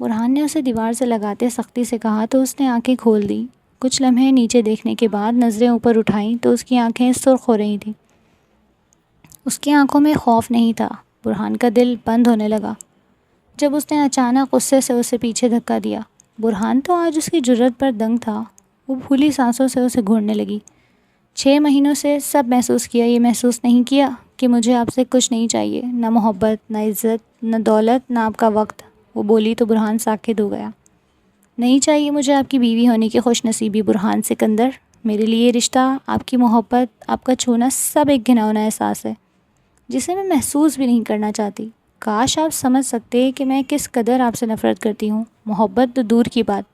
برہان نے اسے دیوار سے لگاتے سختی سے کہا تو اس نے آنکھیں کھول دیں۔ کچھ لمحے نیچے دیکھنے کے بعد نظریں اوپر اٹھائیں تو اس کی آنکھیں سرخ ہو رہی تھیں۔ اس کی آنکھوں میں خوف نہیں تھا۔ برہان کا دل بند ہونے لگا جب اس نے اچانک غصے سے اسے پیچھے دھکا دیا۔ برہان تو آج اس کی جرأت پر دنگ تھا۔ وہ پھولی سانسوں سے اسے گھورنے لگی۔ 6 مہینوں سے سب محسوس کیا، یہ محسوس نہیں کیا کہ مجھے آپ سے کچھ نہیں چاہیے، نہ محبت، نہ عزت، نہ دولت، نہ آپ کا وقت۔ وہ بولی تو برہان ساکت ہو گیا۔ نہیں چاہیے مجھے آپ کی بیوی ہونے کی خوش نصیبی برہان سکندر، میرے لیے یہ رشتہ، آپ کی محبت، آپ کا چھونا سب ایک گھناؤنا احساس ہے جسے میں محسوس بھی نہیں کرنا چاہتی۔ کاش آپ سمجھ سکتے کہ میں کس قدر آپ سے نفرت کرتی ہوں، محبت تو دور کی بات۔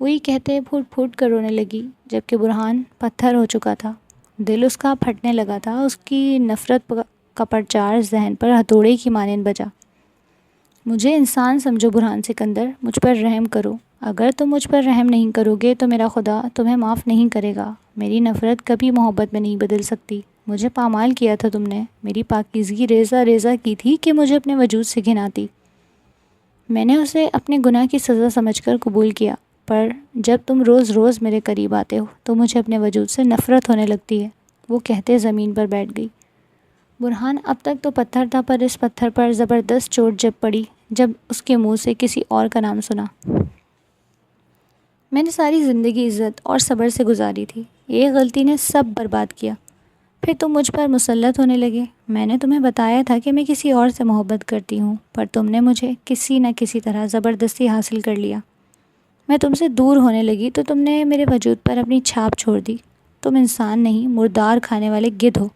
وہی کہتے پھوٹ پھوٹ کر رونے لگی، جبکہ برہان پتھر ہو چکا تھا۔ دل اس کا پھٹنے لگا تھا، اس کی نفرت کا پرچار ذہن پر ہتھوڑے کی مانند بجا۔ مجھے انسان سمجھو برہان سکندر، مجھ پر رحم کرو۔ اگر تم مجھ پر رحم نہیں کرو گے تو میرا خدا تمہیں معاف نہیں کرے گا۔ میری نفرت کبھی محبت میں نہیں بدل سکتی۔ مجھے پامال کیا تھا تم نے، میری پاکیزگی ریزہ ریزہ کی تھی کہ مجھے اپنے وجود سے گھناتی۔ میں نے اسے اپنے گناہ کی سزا سمجھ کر قبول کیا، پر جب تم روز روز میرے قریب آتے ہو تو مجھے اپنے وجود سے نفرت ہونے لگتی ہے۔ وہ کہتے زمین پر بیٹھ گئی۔ برہان اب تک تو پتھر تھا، پر اس پتھر پر زبردست چوٹ جب پڑی جب اس کے منہ سے کسی اور کا نام سنا۔ میں نے ساری زندگی عزت اور صبر سے گزاری تھی، ایک غلطی نے سب برباد کیا۔ پھر تم مجھ پر مسلط ہونے لگے۔ میں نے تمہیں بتایا تھا کہ میں کسی اور سے محبت کرتی ہوں، پر تم نے مجھے کسی نہ کسی طرح زبردستی حاصل کر لیا۔ میں تم سے دور ہونے لگی تو تم نے میرے وجود پر اپنی چھاپ چھوڑ دی۔ تم انسان نہیں، مردار کھانے والے گدھ ہو۔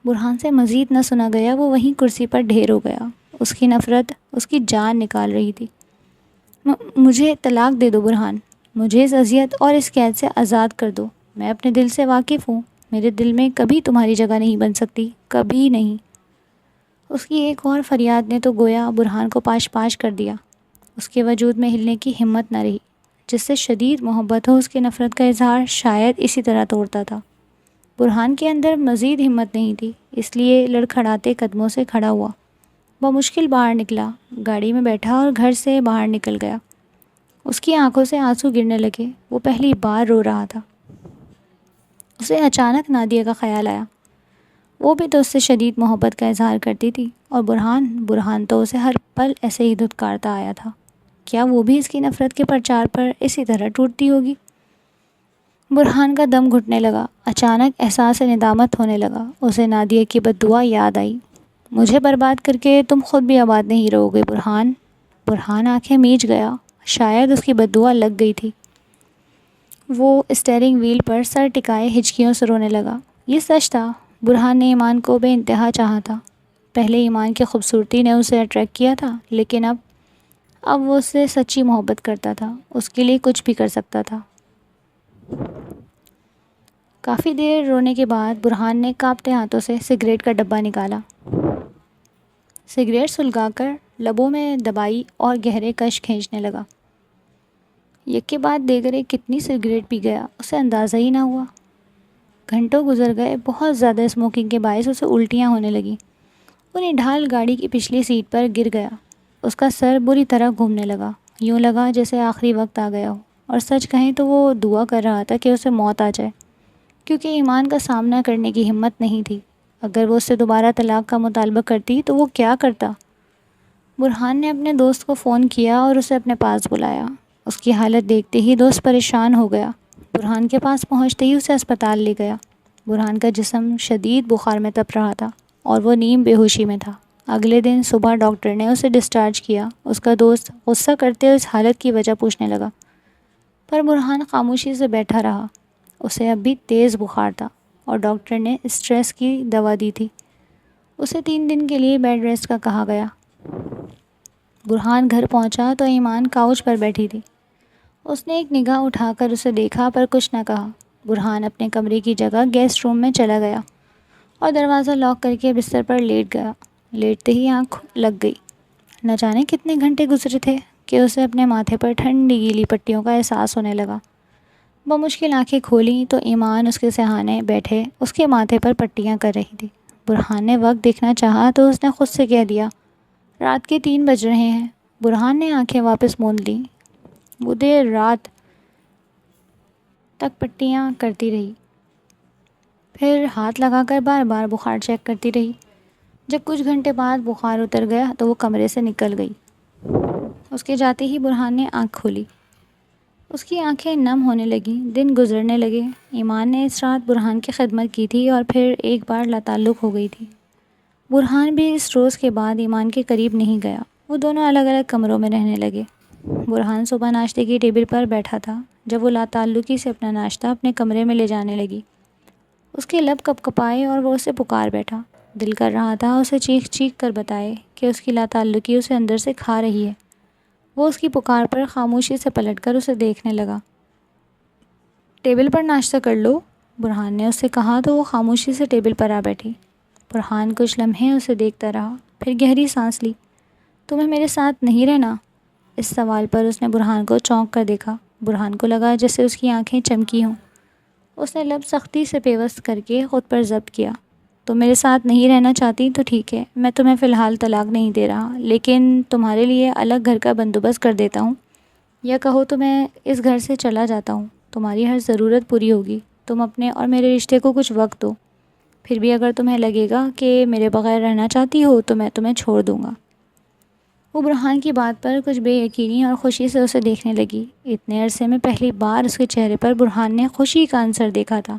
برہان سے مزید نہ سنا گیا، وہ وہیں کرسی پر ڈھیر ہو گیا۔ اس کی نفرت اس کی جان نکال رہی تھی۔ مجھے طلاق دے دو برہان، مجھے اس اذیت اور اس قید سے آزاد کر دو۔ میں اپنے دل سے واقف ہوں، میرے دل میں کبھی تمہاری جگہ نہیں بن سکتی، کبھی نہیں۔ اس کی ایک اور فریاد نے تو گویا برہان کو پاش پاش کر دیا۔ اس کے وجود میں ہلنے کی ہمت نہ رہی۔ جس سے شدید محبت ہو اس کی نفرت کا اظہار شاید اسی طرح توڑتا تھا۔ برہان کے اندر مزید ہمت نہیں تھی، اس لیے لڑکھڑاتے قدموں سے کھڑا ہوا۔ بمشکل باہر نکلا، گاڑی میں بیٹھا اور گھر سے باہر نکل گیا۔ اس کی آنکھوں سے آنسو گرنے لگے، وہ پہلی بار رو رہا تھا۔ اسے اچانک نادیہ کا خیال آیا۔ وہ بھی تو اس سے شدید محبت کا اظہار کرتی تھی، اور برہان تو اسے ہر پل ایسے ہی دھتکارتا آیا تھا۔ کیا وہ بھی اس کی نفرت کے پرچار پر اسی طرح ٹوٹتی ہوگی؟ برہان کا دم گھٹنے لگا، اچانک احساس ندامت ہونے لگا۔ اسے نادیہ کی بد دعا یاد آئی، مجھے برباد کر کے تم خود بھی آباد نہیں رہو گے برہان۔ برہان آنکھیں میچ گیا، شاید اس کی بد دعا لگ گئی تھی۔ وہ اسٹیئرنگ وہیل پر سر ٹکائے ہچکیوں سے رونے لگا۔ یہ سچ تھا، برہان نے ایمان کو بے انتہا چاہا تھا۔ پہلے ایمان کی خوبصورتی نے اسے اٹریکٹ کیا تھا، لیکن اب وہ اس سے سچی محبت کرتا تھا، اس کے لیے کچھ بھی کر سکتا تھا۔ کافی دیر رونے کے بعد برہان نے کانپتے ہاتھوں سے سگریٹ کا ڈبہ نکالا۔ سگریٹ سلگا کر لبوں میں دبائی اور گہرے کش کھینچنے لگا۔ یکے بعد دیگرے کتنی سگریٹ پی گیا، اسے اندازہ ہی نہ ہوا۔ گھنٹوں گزر گئے، بہت زیادہ اسموکنگ کے باعث اسے الٹیاں ہونے لگیں۔ وہ نڈھال گاڑی کی پچھلی سیٹ پر گر گیا۔ اس کا سر بری طرح گھومنے لگا، یوں لگا جیسے آخری وقت آ گیا ہو، اور سچ کہیں تو وہ دعا کر رہا تھا کہ اسے موت آ جائے، کیونکہ ایمان کا سامنا کرنے کی ہمت نہیں تھی۔ اگر وہ اس سے دوبارہ طلاق کا مطالبہ کرتی تو وہ کیا کرتا؟ برہان نے اپنے دوست کو فون کیا اور اسے اپنے پاس بلایا۔ اس کی حالت دیکھتے ہی دوست پریشان ہو گیا۔ برہان کے پاس پہنچتے ہی اسے اسپتال لے گیا۔ برہان کا جسم شدید بخار میں تپ رہا تھا اور وہ نیم بے ہوشی میں تھا۔ اگلے دن صبح ڈاکٹر نے اسے ڈسچارج کیا۔ اس کا دوست غصہ کرتے ہوئے اس حالت کی وجہ پوچھنے لگا، پر برہان خاموشی سے بیٹھا رہا۔ اسے اب بھی تیز بخار تھا اور ڈاکٹر نے اسٹریس کی دوا دی تھی۔ اسے 3 دن کے لیے بیڈ ریسٹ کا کہا گیا۔ برہان گھر پہنچا تو ایمان کاؤچ پر بیٹھی تھی۔ اس نے ایک نگاہ اٹھا کر اسے دیکھا پر کچھ نہ کہا۔ برہان اپنے کمرے کی جگہ گیسٹ روم میں چلا گیا اور دروازہ لاک کر کے بستر پر لیٹ گیا۔ لیٹتے ہی آنکھ لگ گئی۔ نہ جانے کتنے گھنٹے گزرے تھے کہ اسے اپنے ماتھے پر ٹھنڈی گیلی پٹیوں کا احساس ہونے لگا۔ بمشکل آنکھیں کھولیں تو ایمان اس کے سہانے بیٹھے اس کے ماتھے پر پٹیاں کر رہی تھی۔ برہان نے وقت دیکھنا چاہا تو اس نے خود سے کہہ دیا، رات کے 3 بج رہے ہیں۔ برہان نے آنکھیں واپس موند لیں۔ وہ دیر رات تک پٹیاں کرتی رہی، پھر ہاتھ لگا کر بار بار بخار چیک کرتی رہی۔ جب کچھ گھنٹے بعد بخار اتر گیا تو وہ کمرے سے نکل گئی۔ اس کے جاتے ہی برہان نے آنکھ کھولی۔ اس کی آنکھیں نم ہونے لگیں، دن گزرنے لگے۔ ایمان نے اس رات برہان کی خدمت کی تھی اور پھر ایک بار لاتعلق ہو گئی تھی۔ برہان بھی اس روز کے بعد ایمان کے قریب نہیں گیا۔ وہ دونوں الگ الگ کمروں میں رہنے لگے۔ برہان صبح ناشتے کی ٹیبل پر بیٹھا تھا جب وہ لاتعلقی سے اپنا ناشتہ اپنے کمرے میں لے جانے لگی۔ اس کے لب کپ کپائے اور وہ اسے پکار بیٹھا۔ دل کر رہا تھا اسے چیخ چیخ کر بتائے کہ اس کی لاتعلقی اسے اندر سے کھا رہی ہے۔ وہ اس کی پکار پر خاموشی سے پلٹ کر اسے دیکھنے لگا۔ ٹیبل پر ناشتہ کر لو، برہان نے اس سے کہا تو وہ خاموشی سے ٹیبل پر آ بیٹھی۔ برہان کچھ لمحے اسے دیکھتا رہا، پھر گہری سانس لی۔ تمہیں میرے ساتھ نہیں رہنا؟ اس سوال پر اس نے برہان کو چونک کر دیکھا۔ برہان کو لگا جیسے اس کی آنکھیں چمکی ہوں۔ اس نے لب سختی سے پیوست کر کے خود پر ضبط کیا۔ تم میرے ساتھ نہیں رہنا چاہتی تو ٹھیک ہے، میں تمہیں فی الحال طلاق نہیں دے رہا، لیکن تمہارے لیے الگ گھر کا بندوبست کر دیتا ہوں، یا کہو تو میں اس گھر سے چلا جاتا ہوں۔ تمہاری ہر ضرورت پوری ہوگی۔ تم اپنے اور میرے رشتے کو کچھ وقت دو، پھر بھی اگر تمہیں لگے گا کہ میرے بغیر رہنا چاہتی ہو تو میں تمہیں چھوڑ دوں گا۔ وہ برہان کی بات پر کچھ بے یقینی اور خوشی سے اسے دیکھنے لگی۔ اتنے عرصے میں پہلی بار اس کے چہرے پر برہان نے خوشی کا عنصر دیکھا تھا۔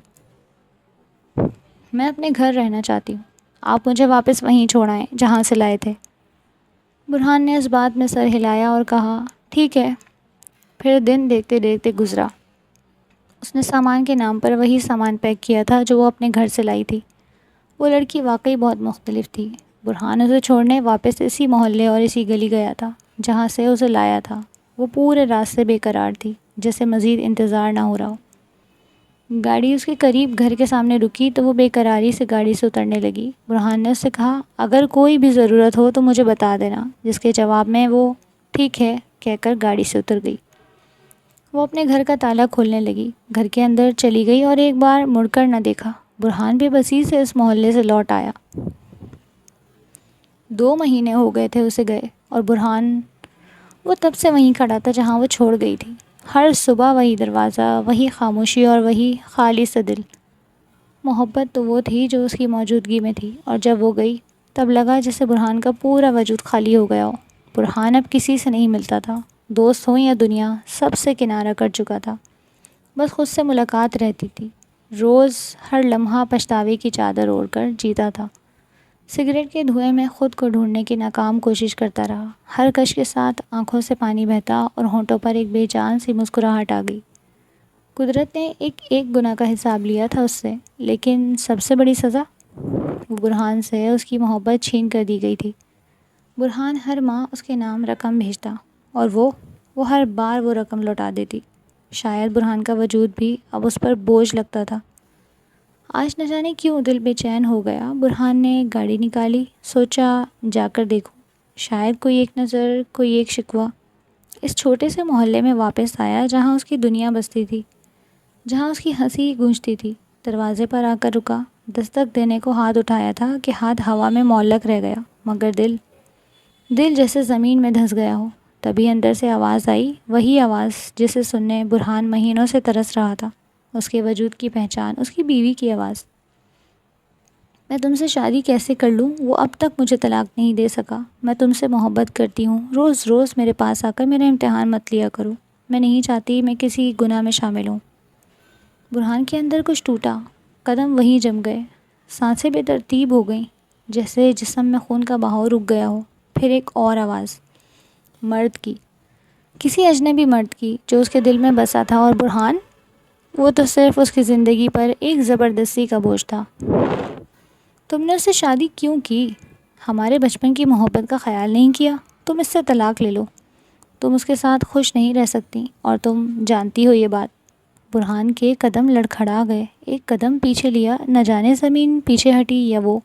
میں اپنے گھر رہنا چاہتی ہوں، آپ مجھے واپس وہیں چھوڑ آئیں جہاں سے لائے تھے۔ برہان نے اس بات میں سر ہلایا اور کہا، ٹھیک ہے۔ پھر دن دیکھتے دیکھتے گزرا۔ اس نے سامان کے نام پر وہی سامان پیک کیا تھا جو وہ اپنے گھر سے لائی تھی۔ وہ لڑکی واقعی بہت مختلف تھی۔ برہان اسے چھوڑنے واپس اسی محلے اور اسی گلی گیا تھا جہاں سے اسے لایا تھا۔ وہ پورے راستے بے قرار تھی، جیسے مزید انتظار نہ ہو رہا ہو۔ گاڑی اس کے قریب گھر کے سامنے رکی تو وہ بے قراری سے گاڑی سے اترنے لگی۔ برہان نے اس سے کہا، اگر کوئی بھی ضرورت ہو تو مجھے بتا دینا، جس کے جواب میں وہ ٹھیک ہے کہہ کر گاڑی سے اتر گئی۔ وہ اپنے گھر کا تالا کھولنے لگی، گھر کے اندر چلی گئی اور ایک بار مڑ کر نہ دیکھا۔ برہان بے بسی سے اس محلے سے لوٹ آیا۔ 2 مہینے ہو گئے تھے اسے گئے، اور برہان وہ تب سے وہیں کھڑا تھا جہاں وہ چھوڑ گئی تھی۔ ہر صبح وہی دروازہ، وہی خاموشی اور وہی خالی سا دل۔ محبت تو وہ تھی جو اس کی موجودگی میں تھی، اور جب وہ گئی تب لگا جیسے برہان کا پورا وجود خالی ہو گیا ہو۔ برہان اب کسی سے نہیں ملتا تھا، دوست ہوں یا دنیا، سب سے کنارہ کر چکا تھا۔ بس خود سے ملاقات رہتی تھی۔ روز ہر لمحہ پچھتاوے کی چادر اوڑھ کر جیتا تھا۔ سگریٹ کے دھوئیں میں خود کو ڈھونڈنے کی ناکام کوشش کرتا رہا۔ ہر کش کے ساتھ آنکھوں سے پانی بہتا اور ہونٹوں پر ایک بے جان سی مسکراہٹ آ گئی۔ قدرت نے ایک ایک گناہ کا حساب لیا تھا اس سے، لیکن سب سے بڑی سزا، وہ برہان سے اس کی محبت چھین کر دی گئی تھی۔ برہان ہر ماہ اس کے نام رقم بھیجتا اور وہ ہر بار وہ رقم لوٹا دیتی۔ شاید برہان کا وجود بھی اب اس پر بوجھ لگتا تھا۔ آج نہ جانے کیوں دل بے چین ہو گیا۔ برہان نے گاڑی نکالی، سوچا جا کر دیکھوں، شاید کوئی ایک نظر، کوئی ایک شکوہ۔ اس چھوٹے سے محلے میں واپس آیا جہاں اس کی دنیا بستی تھی، جہاں اس کی ہنسی گونجتی تھی۔ دروازے پر آ کر رکا، دستک دینے کو ہاتھ اٹھایا تھا کہ ہاتھ ہوا میں معلق رہ گیا، مگر دل جیسے زمین میں دھنس گیا ہو۔ تبھی اندر سے آواز آئی، وہی آواز جسے سننے برہان مہینوں سے ترس رہا تھا، اس کے وجود کی پہچان، اس کی بیوی کی آواز۔ میں تم سے شادی کیسے کر لوں؟ وہ اب تک مجھے طلاق نہیں دے سکا۔ میں تم سے محبت کرتی ہوں، روز روز میرے پاس آ کر میرا امتحان مت لیا کرو۔ میں نہیں چاہتی میں کسی گناہ میں شامل ہوں۔ برہان کے اندر کچھ ٹوٹا، قدم وہیں جم گئے، سانسیں بے ترتیب ہو گئیں، جیسے جسم میں خون کا بہاؤ رک گیا ہو۔ پھر ایک اور آواز، مرد کی، کسی اجنبی مرد کی جو اس کے دل میں بسا تھا، اور برہان، وہ تو صرف اس کی زندگی پر ایک زبردستی کا بوجھ تھا۔ تم نے اس سے شادی کیوں کی؟ ہمارے بچپن کی محبت کا خیال نہیں کیا؟ تم اس سے طلاق لے لو۔ تم اس کے ساتھ خوش نہیں رہ سکتی اور تم جانتی ہو یہ بات۔ برہان کے قدم لڑکھڑا گئے، ایک قدم پیچھے لیا، نہ جانے زمین پیچھے ہٹی یا وہ۔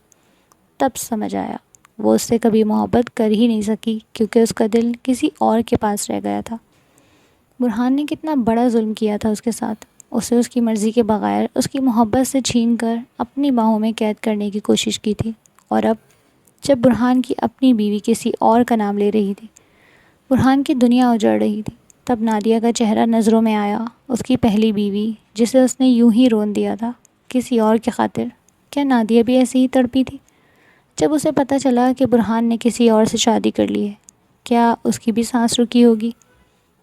تب سمجھ آیا وہ اس سے کبھی محبت کر ہی نہیں سکی، کیونکہ اس کا دل کسی اور کے پاس رہ گیا تھا۔ برہان نے کتنا بڑا ظلم کیا تھا اس کے ساتھ، اسے اس کی مرضی کے بغیر اس کی محبت سے چھین کر اپنی باہوں میں قید کرنے کی کوشش کی تھی۔ اور اب جب برہان کی اپنی بیوی کسی اور کا نام لے رہی تھی، برہان کی دنیا اجڑ رہی تھی، تب نادیہ کا چہرہ نظروں میں آیا، اس کی پہلی بیوی جسے اس نے یوں ہی رون دیا تھا کسی اور کی خاطر۔ کیا نادیہ بھی ایسے ہی تڑپی تھی جب اسے پتہ چلا کہ برہان نے کسی اور سے شادی کر لی ہے؟ کیا اس کی بھی سانس رکی ہوگی؟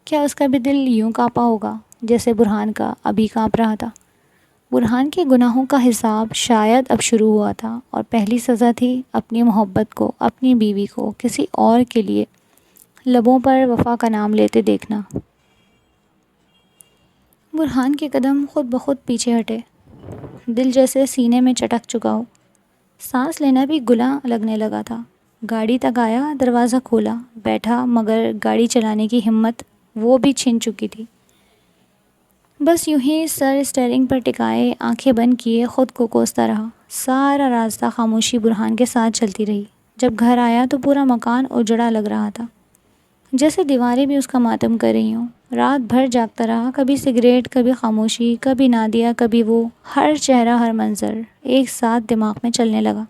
کیا اس کا بھی دل یوں کانپا ہوگا جیسے برہان کا ابھی کانپ رہا تھا؟ برہان کے گناہوں کا حساب شاید اب شروع ہوا تھا، اور پہلی سزا تھی اپنی محبت کو، اپنی بیوی کو کسی اور کے لیے لبوں پر وفا کا نام لیتے دیکھنا۔ برہان کے قدم خود بخود پیچھے ہٹے، دل جیسے سینے میں چٹک چکا ہو، سانس لینا بھی گناہ لگنے لگا تھا۔ گاڑی تک آیا، دروازہ کھولا، بیٹھا، مگر گاڑی چلانے کی ہمت وہ بھی چھن چکی تھی۔ بس یوں ہی سر اسٹیئرنگ پر ٹکائے، آنکھیں بند کیے خود کو کوستا رہا۔ سارا راستہ خاموشی برہان کے ساتھ چلتی رہی۔ جب گھر آیا تو پورا مکان اجڑا لگ رہا تھا، جیسے دیواریں بھی اس کا ماتم کر رہی ہوں۔ رات بھر جاگتا رہا، کبھی سگریٹ، کبھی خاموشی، کبھی نادیہ، کبھی وہ، ہر چہرہ، ہر منظر ایک ساتھ دماغ میں چلنے لگا۔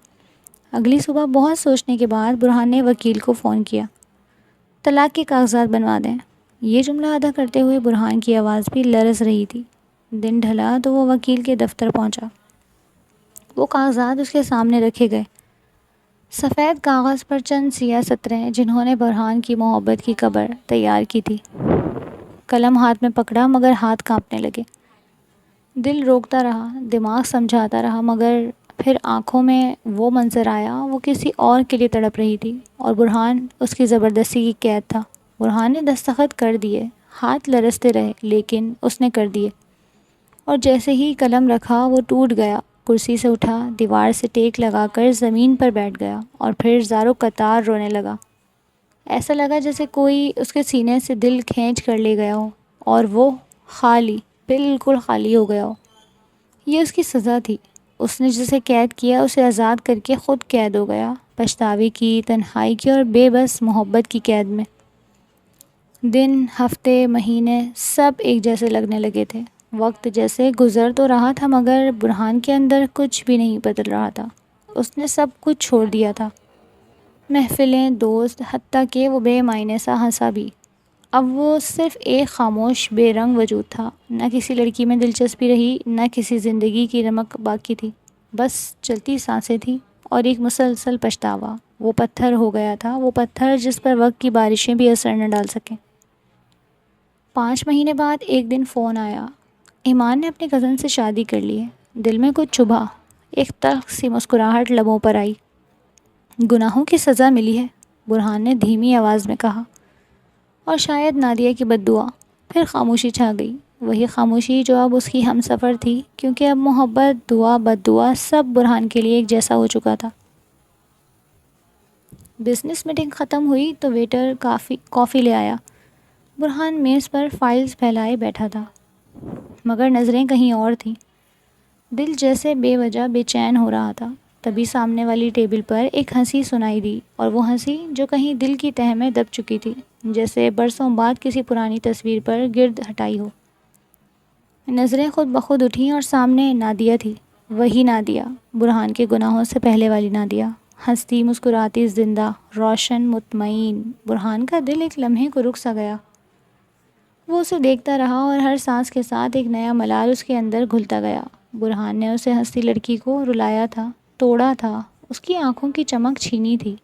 اگلی صبح بہت سوچنے کے بعد برہان نے وکیل کو فون کیا، طلاق کے کاغذات بنوا دیں۔ یہ جملہ ادا کرتے ہوئے برہان کی آواز بھی لرز رہی تھی۔ دن ڈھلا تو وہ وکیل کے دفتر پہنچا۔ وہ کاغذات اس کے سامنے رکھے گئے، سفید کاغذ پر چند سیاہ سطریں جنہوں نے برہان کی محبت کی قبر تیار کی تھی۔ قلم ہاتھ میں پکڑا مگر ہاتھ کانپنے لگے۔ دل روکتا رہا، دماغ سمجھاتا رہا، مگر پھر آنکھوں میں وہ منظر آیا، وہ کسی اور کے لیے تڑپ رہی تھی اور برہان اس کی زبردستی کی قید تھا۔ برہان نے دستخط کر دیے، ہاتھ لرزتے رہے، لیکن اس نے کر دیے۔ اور جیسے ہی قلم رکھا وہ ٹوٹ گیا، کرسی سے اٹھا، دیوار سے ٹیک لگا کر زمین پر بیٹھ گیا اور پھر زاروں قطار رونے لگا۔ ایسا لگا جیسے کوئی اس کے سینے سے دل کھینچ کر لے گیا ہو اور وہ خالی، بالکل خالی ہو گیا ہو۔ یہ اس کی سزا تھی، اس نے جسے قید کیا اسے آزاد کر کے خود قید ہو گیا، پچھتاوے کی، تنہائی کی اور بے بس محبت کی قید میں۔ دن، ہفتے، مہینے سب ایک جیسے لگنے لگے تھے۔ وقت جیسے گزر تو رہا تھا مگر برہان کے اندر کچھ بھی نہیں بدل رہا تھا۔ اس نے سب کچھ چھوڑ دیا تھا، محفلیں، دوست، حتیٰ کہ وہ بے معنی سا ہنسا بھی۔ اب وہ صرف ایک خاموش بے رنگ وجود تھا، نہ کسی لڑکی میں دلچسپی رہی، نہ کسی زندگی کی رمق باقی تھی، بس چلتی سانسیں تھیں اور ایک مسلسل پچھتاوا۔ وہ پتھر ہو گیا تھا، وہ پتھر جس پر وقت کی بارشیں بھی اثر نہ ڈال سکیں۔ 5 مہینے بعد ایک دن فون آیا، ایمان نے اپنی کزن سے شادی کر لی ہے۔ دل میں کچھ چبھا، ایک تلخ سی مسکراہٹ لبوں پر آئی۔ گناہوں کی سزا ملی ہے، برہان نے دھیمی آواز میں کہا، اور شاید نادیہ کی بد دعا۔ پھر خاموشی چھا گئی، وہی خاموشی جو اب اس کی ہم سفر تھی، کیونکہ اب محبت، دعا، بد دعا سب برہان کے لیے ایک جیسا ہو چکا تھا۔ بزنس میٹنگ ختم ہوئی تو ویٹر کافی لے آیا۔ برہان میز پر فائلز پھیلائے بیٹھا تھا، مگر نظریں کہیں اور تھیں۔ دل جیسے بے وجہ بے چین ہو رہا تھا۔ تبھی سامنے والی ٹیبل پر ایک ہنسی سنائی دی، اور وہ ہنسی جو کہیں دل کی تہہ میں دب چکی تھی، جیسے برسوں بعد کسی پرانی تصویر پر گرد ہٹائی ہو۔ نظریں خود بخود اٹھیں اور سامنے نادیہ تھی، وہی نادیہ، برہان کے گناہوں سے پہلے والی نادیہ، ہنستی، مسکراتی، زندہ، روشن، مطمئن۔ برہان کا دل ایک لمحے کو رک سا گیا۔ وہ اسے دیکھتا رہا اور ہر سانس کے ساتھ ایک نیا ملال اس کے اندر گھلتا گیا۔ برہان نے اسے ہنستی لڑکی کو رلایا تھا، توڑا تھا، اس کی آنکھوں کی چمک چھینی تھی۔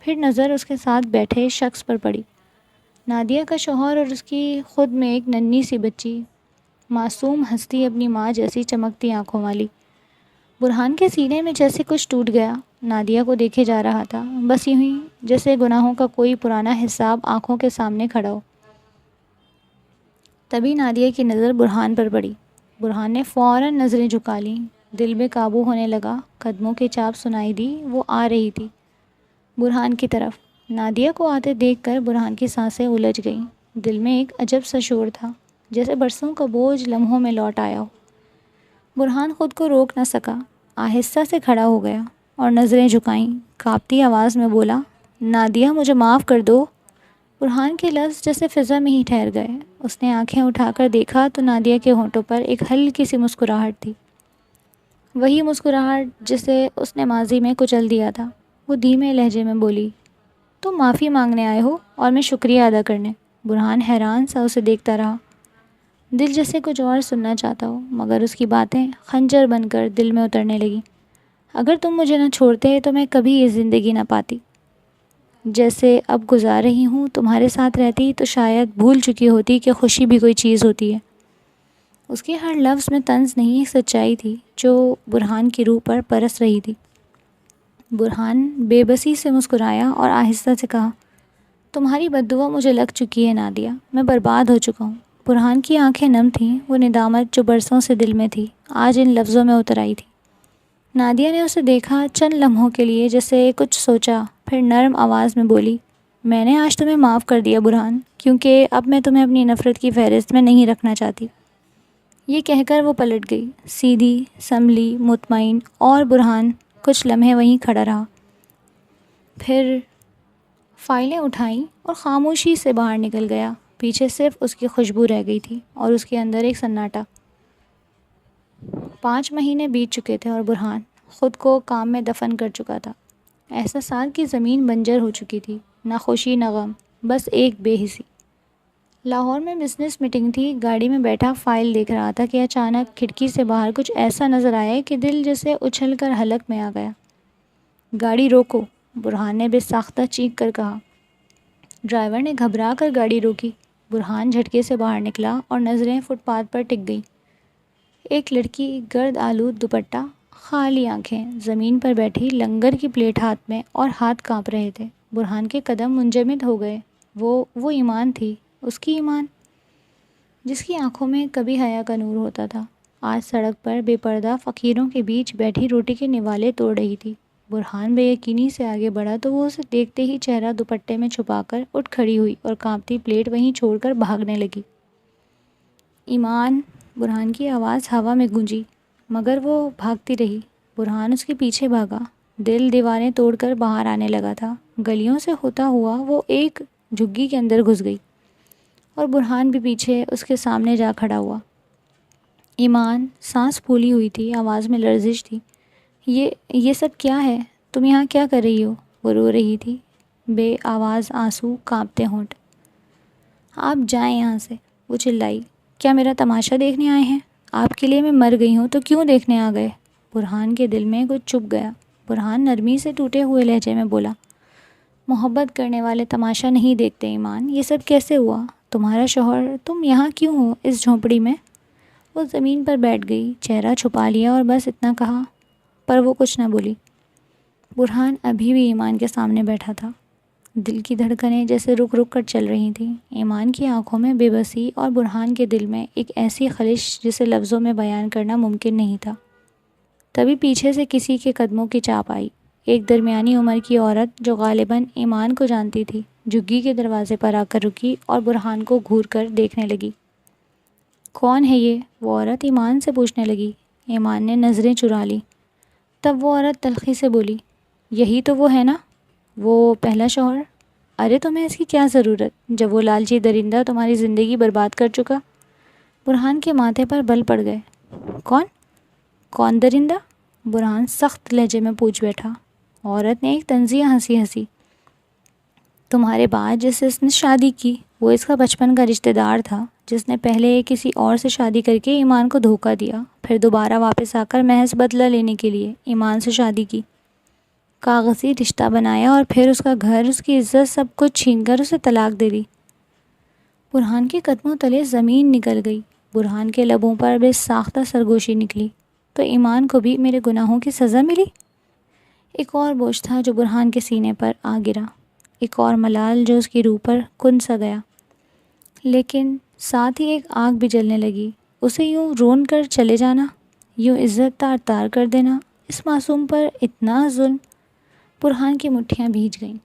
پھر نظر اس کے ساتھ بیٹھے شخص پر پڑی، نادیہ کا شوہر اور اس کی خود میں ایک ننھی سی بچی، معصوم ہستی، اپنی ماں جیسی چمکتی آنکھوں والی۔ برہان کے سینے میں جیسے کچھ ٹوٹ گیا، نادیہ کو دیکھے جا رہا تھا، بس یوں ہی جیسے گناہوں کا کوئی پرانا حساب آنکھوں کے سامنے کھڑا ہو۔ تبھی نادیہ کی نظر برہان پر پڑی۔ برہان نے فوراً نظریں جھکا لیں، دل بے قابو ہونے لگا، قدموں کی چاپ سنائی دی، وہ آ رہی تھی برہان کی طرف۔ نادیہ کو آتے دیکھ کر برہان کی سانسیں الجھ گئیں، دل میں ایک عجب سا شور تھا، جیسے برسوں کا بوجھ لمحوں میں لوٹ آیا ہو۔ برہان خود کو روک نہ سکا، آہستہ سے کھڑا ہو گیا اور نظریں جھکائیں، کانپتی آواز میں بولا، نادیہ مجھے معاف کر دو۔ برہان کے لفظ جیسے فضا میں ہی ٹھہر گئے۔ اس نے آنکھیں اٹھا کر دیکھا تو نادیہ کے ہونٹوں پر ایک ہلکی سی مسکراہٹ تھی، وہی مسکراہٹ جسے اس نے ماضی میں کچل دیا تھا۔ وہ دھیمے لہجے میں بولی، تم معافی مانگنے آئے ہو اور میں شکریہ ادا کرنے۔ برہان حیران سا اسے دیکھتا رہا، دل جیسے کچھ اور سننا چاہتا ہو، مگر اس کی باتیں خنجر بن کر دل میں اترنے لگیں۔ اگر تم مجھے نہ چھوڑتے تو میں کبھی یہ زندگی نہ پاتی، جیسے اب گزار رہی ہوں۔ تمہارے ساتھ رہتی تو شاید بھول چکی ہوتی کہ خوشی بھی کوئی چیز ہوتی ہے۔ اس کے ہر لفظ میں طنز نہیں، ایک سچائی تھی جو برہان کی روح پر برس رہی تھی۔ برہان بے بسی سے مسکرایا اور آہستہ سے کہا، تمہاری بد دعا مجھے لگ چکی ہے نادیہ، میں برباد ہو چکا ہوں۔ برہان کی آنکھیں نم تھیں، وہ ندامت جو برسوں سے دل میں تھی آج ان لفظوں میں اتر آئی تھی۔ نادیہ نے اسے دیکھا چند لمحوں کے لیے، جیسے کچھ سوچا، پھر نرم آواز میں بولی، میں نے آج تمہیں معاف کر دیا برہان، کیونکہ اب میں تمہیں اپنی نفرت کی فہرست میں نہیں رکھنا چاہتی۔ یہ کہہ کر وہ پلٹ گئی، سیدھی، سنبھلی، مطمئن، اور برہان کچھ لمحے وہیں کھڑا رہا۔ پھر فائلیں اٹھائیں اور خاموشی سے باہر نکل گیا۔ پیچھے صرف اس کی خوشبو رہ گئی تھی اور اس کے اندر ایک سناٹا۔ 5 مہینے بیت چکے تھے اور برہان خود کو کام میں دفن کر چکا تھا۔ احساسات کی زمین بنجر ہو چکی تھی، نہ خوشی نہ غم، بس ایک بے حسی۔ لاہور میں بزنس میٹنگ تھی، گاڑی میں بیٹھا فائل دیکھ رہا تھا کہ اچانک کھڑکی سے باہر کچھ ایسا نظر آیا کہ دل جیسے اچھل کر حلق میں آ گیا۔ گاڑی روکو، برہان نے بے ساختہ چیخ کر کہا۔ ڈرائیور نے گھبرا کر گاڑی روکی۔ برہان جھٹکے سے باہر نکلا اور نظریں فٹ پاتھ پر ٹک گئیں۔ ایک لڑکی، گرد آلود دوپٹہ، خالی آنکھیں، زمین پر بیٹھی، لنگر کی پلیٹ ہاتھ میں، اور ہاتھ کانپ رہے تھے۔ برہان کے قدم منجمد ہو گئے۔ وہ ایمان تھی، اس کی ایمان، جس کی آنکھوں میں کبھی حیا کا نور ہوتا تھا، آج سڑک پر بے پردہ فقیروں کے بیچ بیٹھی روٹی کے نوالے توڑ رہی تھی۔ برہان بے یقینی سے آگے بڑھا تو وہ اسے دیکھتے ہی چہرہ دوپٹے میں چھپا کر اٹھ کھڑی ہوئی اور کانپتی پلیٹ وہیں چھوڑ کر بھاگنے لگی۔ ایمان، برہان کی آواز ہوا میں گونجی، مگر وہ بھاگتی رہی۔ برہان اس کے پیچھے بھاگا، دل دیواریں توڑ کر باہر آنے لگا تھا۔ گلیوں سے ہوتا ہوا وہ ایک جھگی کے اندر گھس گئی اور برہان بھی پیچھے اس کے سامنے جا کھڑا ہوا۔ ایمان، سانس پھولی ہوئی تھی، آواز میں لرزش تھی۔ یہ سب کیا ہے؟ تم یہاں کیا کر رہی ہو؟ وہ رو رہی تھی، بے آواز آنسو، کانپتے ہونٹ۔ آپ جائیں یہاں سے، وہ چلائی۔ کیا میرا تماشا دیکھنے آئے ہیں؟ آپ کے لیے میں مر گئی ہوں تو کیوں دیکھنے آ گئے؟ برہان کے دل میں کچھ چپ گیا۔ برہان نرمی سے ٹوٹے ہوئے لہجے میں بولا، محبت کرنے والے تماشا نہیں دیکھتے ایمان، یہ سب کیسے ہوا؟ تمہارا شوہر، تم یہاں کیوں ہو اس جھونپڑی میں؟ وہ زمین پر بیٹھ گئی، چہرہ چھپا لیا اور بس اتنا کہا، پر وہ کچھ نہ بولی۔ برہان ابھی بھی ایمان کے سامنے بیٹھا تھا۔ دل کی دھڑکنیں جیسے رک رک کر چل رہی تھیں۔ ایمان کی آنکھوں میں بے بسی اور برہان کے دل میں ایک ایسی خلش جسے لفظوں میں بیان کرنا ممکن نہیں تھا۔ تبھی پیچھے سے کسی کے قدموں کی چاپ آئی۔ ایک درمیانی عمر کی عورت جو غالباً ایمان کو جانتی تھی، جھگی کے دروازے پر آ کر رکی اور برہان کو گھور کر دیکھنے لگی۔ کون ہے یہ؟ وہ عورت ایمان سے پوچھنے لگی۔ ایمان نے نظریں چرا لی۔ تب وہ عورت تلخی سے بولی، یہی تو وہ ہے نا، وہ پہلا شوہر؟ ارے تمہیں اس کی کیا ضرورت جب وہ لالچی درندہ تمہاری زندگی برباد کر چکا؟ برہان کے ماتھے پر بل پڑ گئے۔ کون درندہ؟ برہان سخت لہجے میں پوچھ بیٹھا۔ عورت نے ایک طنزیہ ہنسی ہنسی۔ تمہارے بعد جس سے اس نے شادی کی، وہ اس کا بچپن کا رشتہ دار تھا، جس نے پہلے کسی اور سے شادی کر کے ایمان کو دھوکہ دیا، پھر دوبارہ واپس آ کر محض بدلہ لینے کے لیے ایمان سے شادی کی، کاغذی رشتہ بنایا اور پھر اس کا گھر، اس کی عزت، سب کچھ چھین کر اسے طلاق دے دی۔ برہان کے قدموں تلے زمین نکل گئی۔ برہان کے لبوں پر بے ساختہ سرگوشی نکلی۔ تو ایمان کو بھی میرے گناہوں کی سزا ملی؟ ایک اور بوجھ تھا جو برہان کے سینے پر آ گرا، ایک اور ملال جو اس کی روح پر کن سا گیا، لیکن ساتھ ہی ایک آگ بھی جلنے لگی۔ اسے یوں رون کر چلے جانا، یوں عزت تار تار کر دینا، اس معصوم پر اتنا ظلم۔ برہان کی مٹھیاں بھیج گئیں۔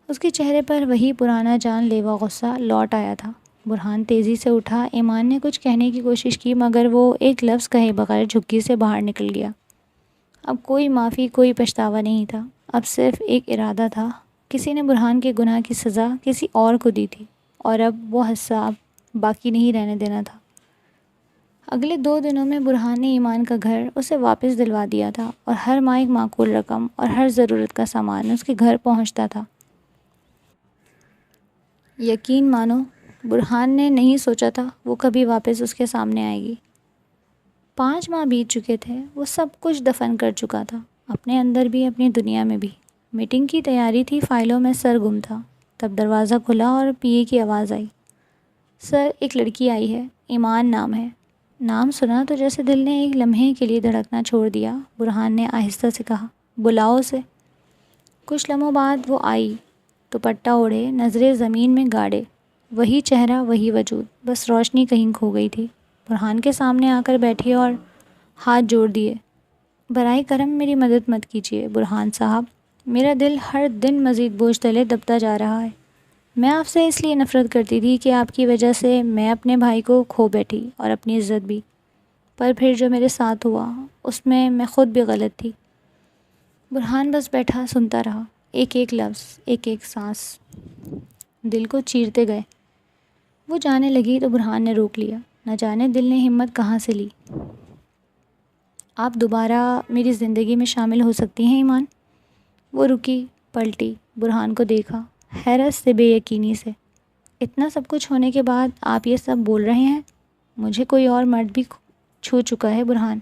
اس کے چہرے پر وہی پرانا جان لیوا غصہ لوٹ آیا تھا۔ برہان تیزی سے اٹھا۔ ایمان نے کچھ کہنے کی کوشش کی مگر وہ ایک لفظ کہے بغیر جھگی سے باہر نکل گیا۔ اب کوئی معافی، کوئی پچھتاوا نہیں تھا، اب صرف ایک ارادہ تھا۔ کسی نے برہان کے گناہ کی سزا کسی اور کو دی تھی اور اب وہ حساب باقی نہیں رہنے دینا تھا۔ اگلے 2 دنوں میں برہان نے ایمان کا گھر اسے واپس دلوا دیا تھا اور ہر ماہ ایک معقول رقم اور ہر ضرورت کا سامان اس کے گھر پہنچتا تھا۔ یقین مانو، برہان نے نہیں سوچا تھا وہ کبھی واپس اس کے سامنے آئے گی۔ 5 ماہ بیت چکے تھے، وہ سب کچھ دفن کر چکا تھا، اپنے اندر بھی اپنی دنیا میں بھی۔ میٹنگ کی تیاری تھی، فائلوں میں سر گم تھا۔ تب دروازہ کھلا اور پی اے کی آواز آئی، سر ایک لڑکی آئی ہے، ایمان نام ہے۔ نام سنا تو جیسے دل نے ایک لمحے کے لیے دھڑکنا چھوڑ دیا۔ برہان نے آہستہ سے کہا، بلاؤ اسے۔ کچھ لمحوں بعد وہ آئی، دوپٹہ اوڑھے، نظریں زمین میں گاڑے، وہی چہرہ، وہی وجود، بس روشنی کہیں کھو گئی تھی۔ برہان کے سامنے آ کر بیٹھی اور ہاتھ جوڑ دیے۔ برائے کرم میری مدد مت کیجیے برہان صاحب، میرا دل ہر دن مزید بوجھ تلے دبتا جا رہا ہے۔ میں آپ سے اس لیے نفرت کرتی تھی کہ آپ کی وجہ سے میں اپنے بھائی کو کھو بیٹھی اور اپنی عزت بھی، پر پھر جو میرے ساتھ ہوا اس میں خود بھی غلط تھی۔ برہان بس بیٹھا سنتا رہا، ایک ایک لفظ، ایک ایک سانس دل کو چیرتے گئے۔ وہ جانے لگی تو برہان نے روک لیا، نہ جانے دل نے ہمت کہاں سے لی۔ آپ دوبارہ میری زندگی میں شامل ہو سکتی ہیں ایمان؟ وہ رکی، پلٹی، برہان کو دیکھا، حیرت سے، بے یقینی سے۔ اتنا سب کچھ ہونے کے بعد آپ یہ سب بول رہے ہیں؟ مجھے کوئی اور مرد بھی چھو چکا ہے برہان۔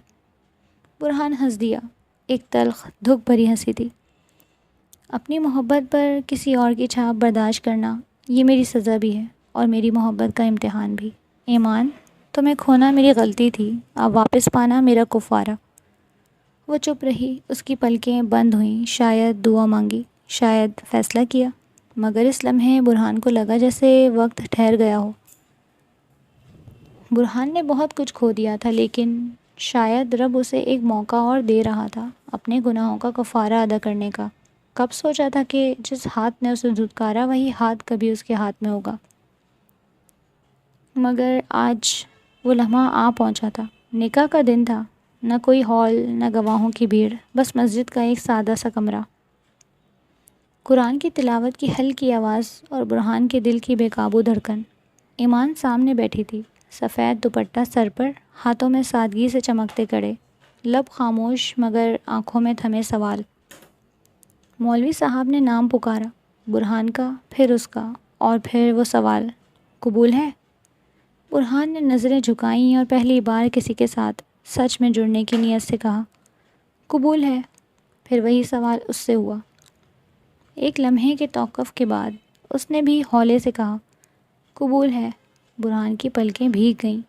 برہان ہنس دیا، ایک تلخ دھک بھری ہنسی تھی۔ اپنی محبت پر کسی اور کی چھاپ برداشت کرنا یہ میری سزا بھی ہے اور میری محبت کا امتحان بھی۔ ایمان، تمہیں کھونا میری غلطی تھی، اب واپس پانا میرا کفارہ۔ وہ چپ رہی، اس کی پلکیں بند ہوئیں، شاید دعا مانگی، شاید فیصلہ کیا، مگر اس لمحے برہان کو لگا جیسے وقت ٹھہر گیا ہو۔ برہان نے بہت کچھ کھو دیا تھا، لیکن شاید رب اسے ایک موقع اور دے رہا تھا اپنے گناہوں کا کفارہ ادا کرنے کا۔ کب سوچا تھا کہ جس ہاتھ نے اسے دھتکارا وہی ہاتھ کبھی اس کے ہاتھ میں ہوگا، مگر آج وہ لمحہ آ پہنچا تھا۔ نکاح کا دن تھا، نہ کوئی ہال، نہ گواہوں کی بھیڑ، بس مسجد کا ایک سادہ سا کمرہ، قرآن کی تلاوت کی ہلکی آواز اور برہان کے دل کی بے قابو دھڑکن۔ ایمان سامنے بیٹھی تھی، سفید دوپٹہ سر پر، ہاتھوں میں سادگی سے چمکتے کڑے، لب خاموش مگر آنکھوں میں تھمے سوال۔ مولوی صاحب نے نام پکارا، برہان کا، پھر اس کا، اور پھر وہ سوال، قبول ہے؟ برہان نے نظریں جھکائیں اور پہلی بار کسی کے ساتھ سچ میں جڑنے کی نیت سے کہا، قبول ہے۔ پھر وہی سوال اس سے ہوا۔ ایک لمحے کے توقف کے بعد اس نے بھی ہولے سے کہا، قبول ہے۔ برہان کی پلکیں بھیگ گئیں،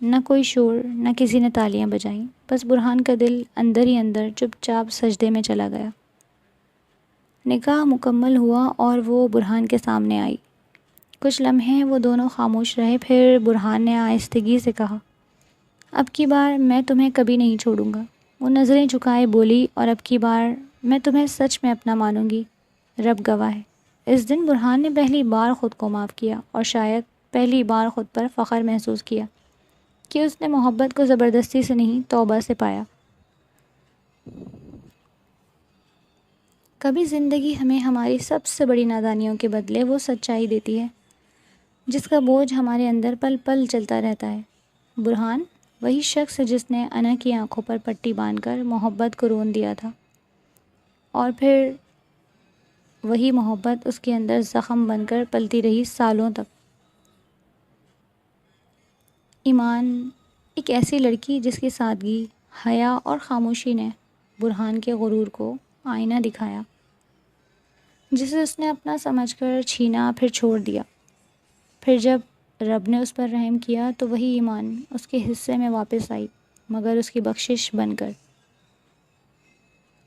نہ کوئی شور، نہ کسی نے تالیاں بجائیں، بس برہان کا دل اندر ہی اندر چپ چاپ سجدے میں چلا گیا۔ نکاح مکمل ہوا اور وہ برہان کے سامنے آئی۔ کچھ لمحے وہ دونوں خاموش رہے، پھر برہان نے آہستگی سے کہا، اب کی بار میں تمہیں کبھی نہیں چھوڑوں گا۔ وہ نظریں جھکائے بولی، اور اب کی بار میں تمہیں سچ میں اپنا مانوں گی، رب گواہ ہے۔ اس دن برہان نے پہلی بار خود کو معاف کیا، اور شاید پہلی بار خود پر فخر محسوس کیا کہ اس نے محبت کو زبردستی سے نہیں، توبہ سے پایا۔ کبھی زندگی ہمیں ہماری سب سے بڑی نادانیوں کے بدلے وہ سچائی دیتی ہے جس کا بوجھ ہمارے اندر پل پل چلتا رہتا ہے۔ برہان وہی شخص ہے جس نے انا کی آنکھوں پر پٹی باندھ کر محبت کو رون دیا تھا، اور پھر وہی محبت اس کے اندر زخم بن کر پلتی رہی سالوں تک۔ ایمان ایک ایسی لڑکی جس کی سادگی، حیا اور خاموشی نے برہان کے غرور کو آئینہ دکھایا، جسے اس نے اپنا سمجھ کر چھینا، پھر چھوڑ دیا۔ پھر جب رب نے اس پر رحم کیا تو وہی ایمان اس کے حصے میں واپس آئی، مگر اس کی بخشش بن کر۔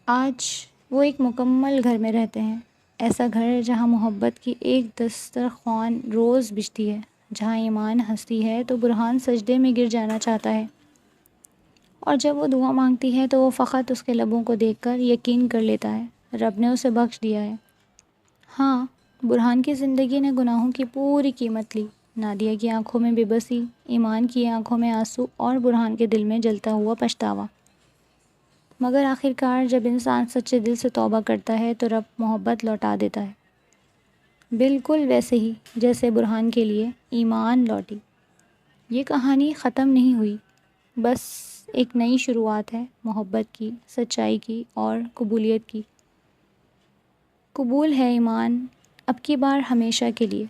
آج وہ ایک مکمل گھر میں رہتے ہیں، ایسا گھر جہاں محبت کی ایک دسترخوان روز بچتی ہے، جہاں ایمان ہنستی ہے تو برہان سجدے میں گر جانا چاہتا ہے، اور جب وہ دعا مانگتی ہے تو وہ فقط اس کے لبوں کو دیکھ کر یقین کر لیتا ہے، رب نے اسے بخش دیا ہے۔ ہاں، برہان کی زندگی نے گناہوں کی پوری قیمت لی، نادیہ کی آنکھوں میں بے بسی، ایمان کی آنکھوں میں آنسو، اور برہان کے دل میں جلتا ہوا پچھتاوا۔ مگر آخرکار جب انسان سچے دل سے توبہ کرتا ہے تو رب محبت لوٹا دیتا ہے، بالکل ویسے ہی جیسے برہان کے لیے ایمان لوٹی۔ یہ کہانی ختم نہیں ہوئی، بس ایک نئی شروعات ہے، محبت کی، سچائی کی اور قبولیت کی۔ قبول ہے ایمان، اب کی بار ہمیشہ کے لیے۔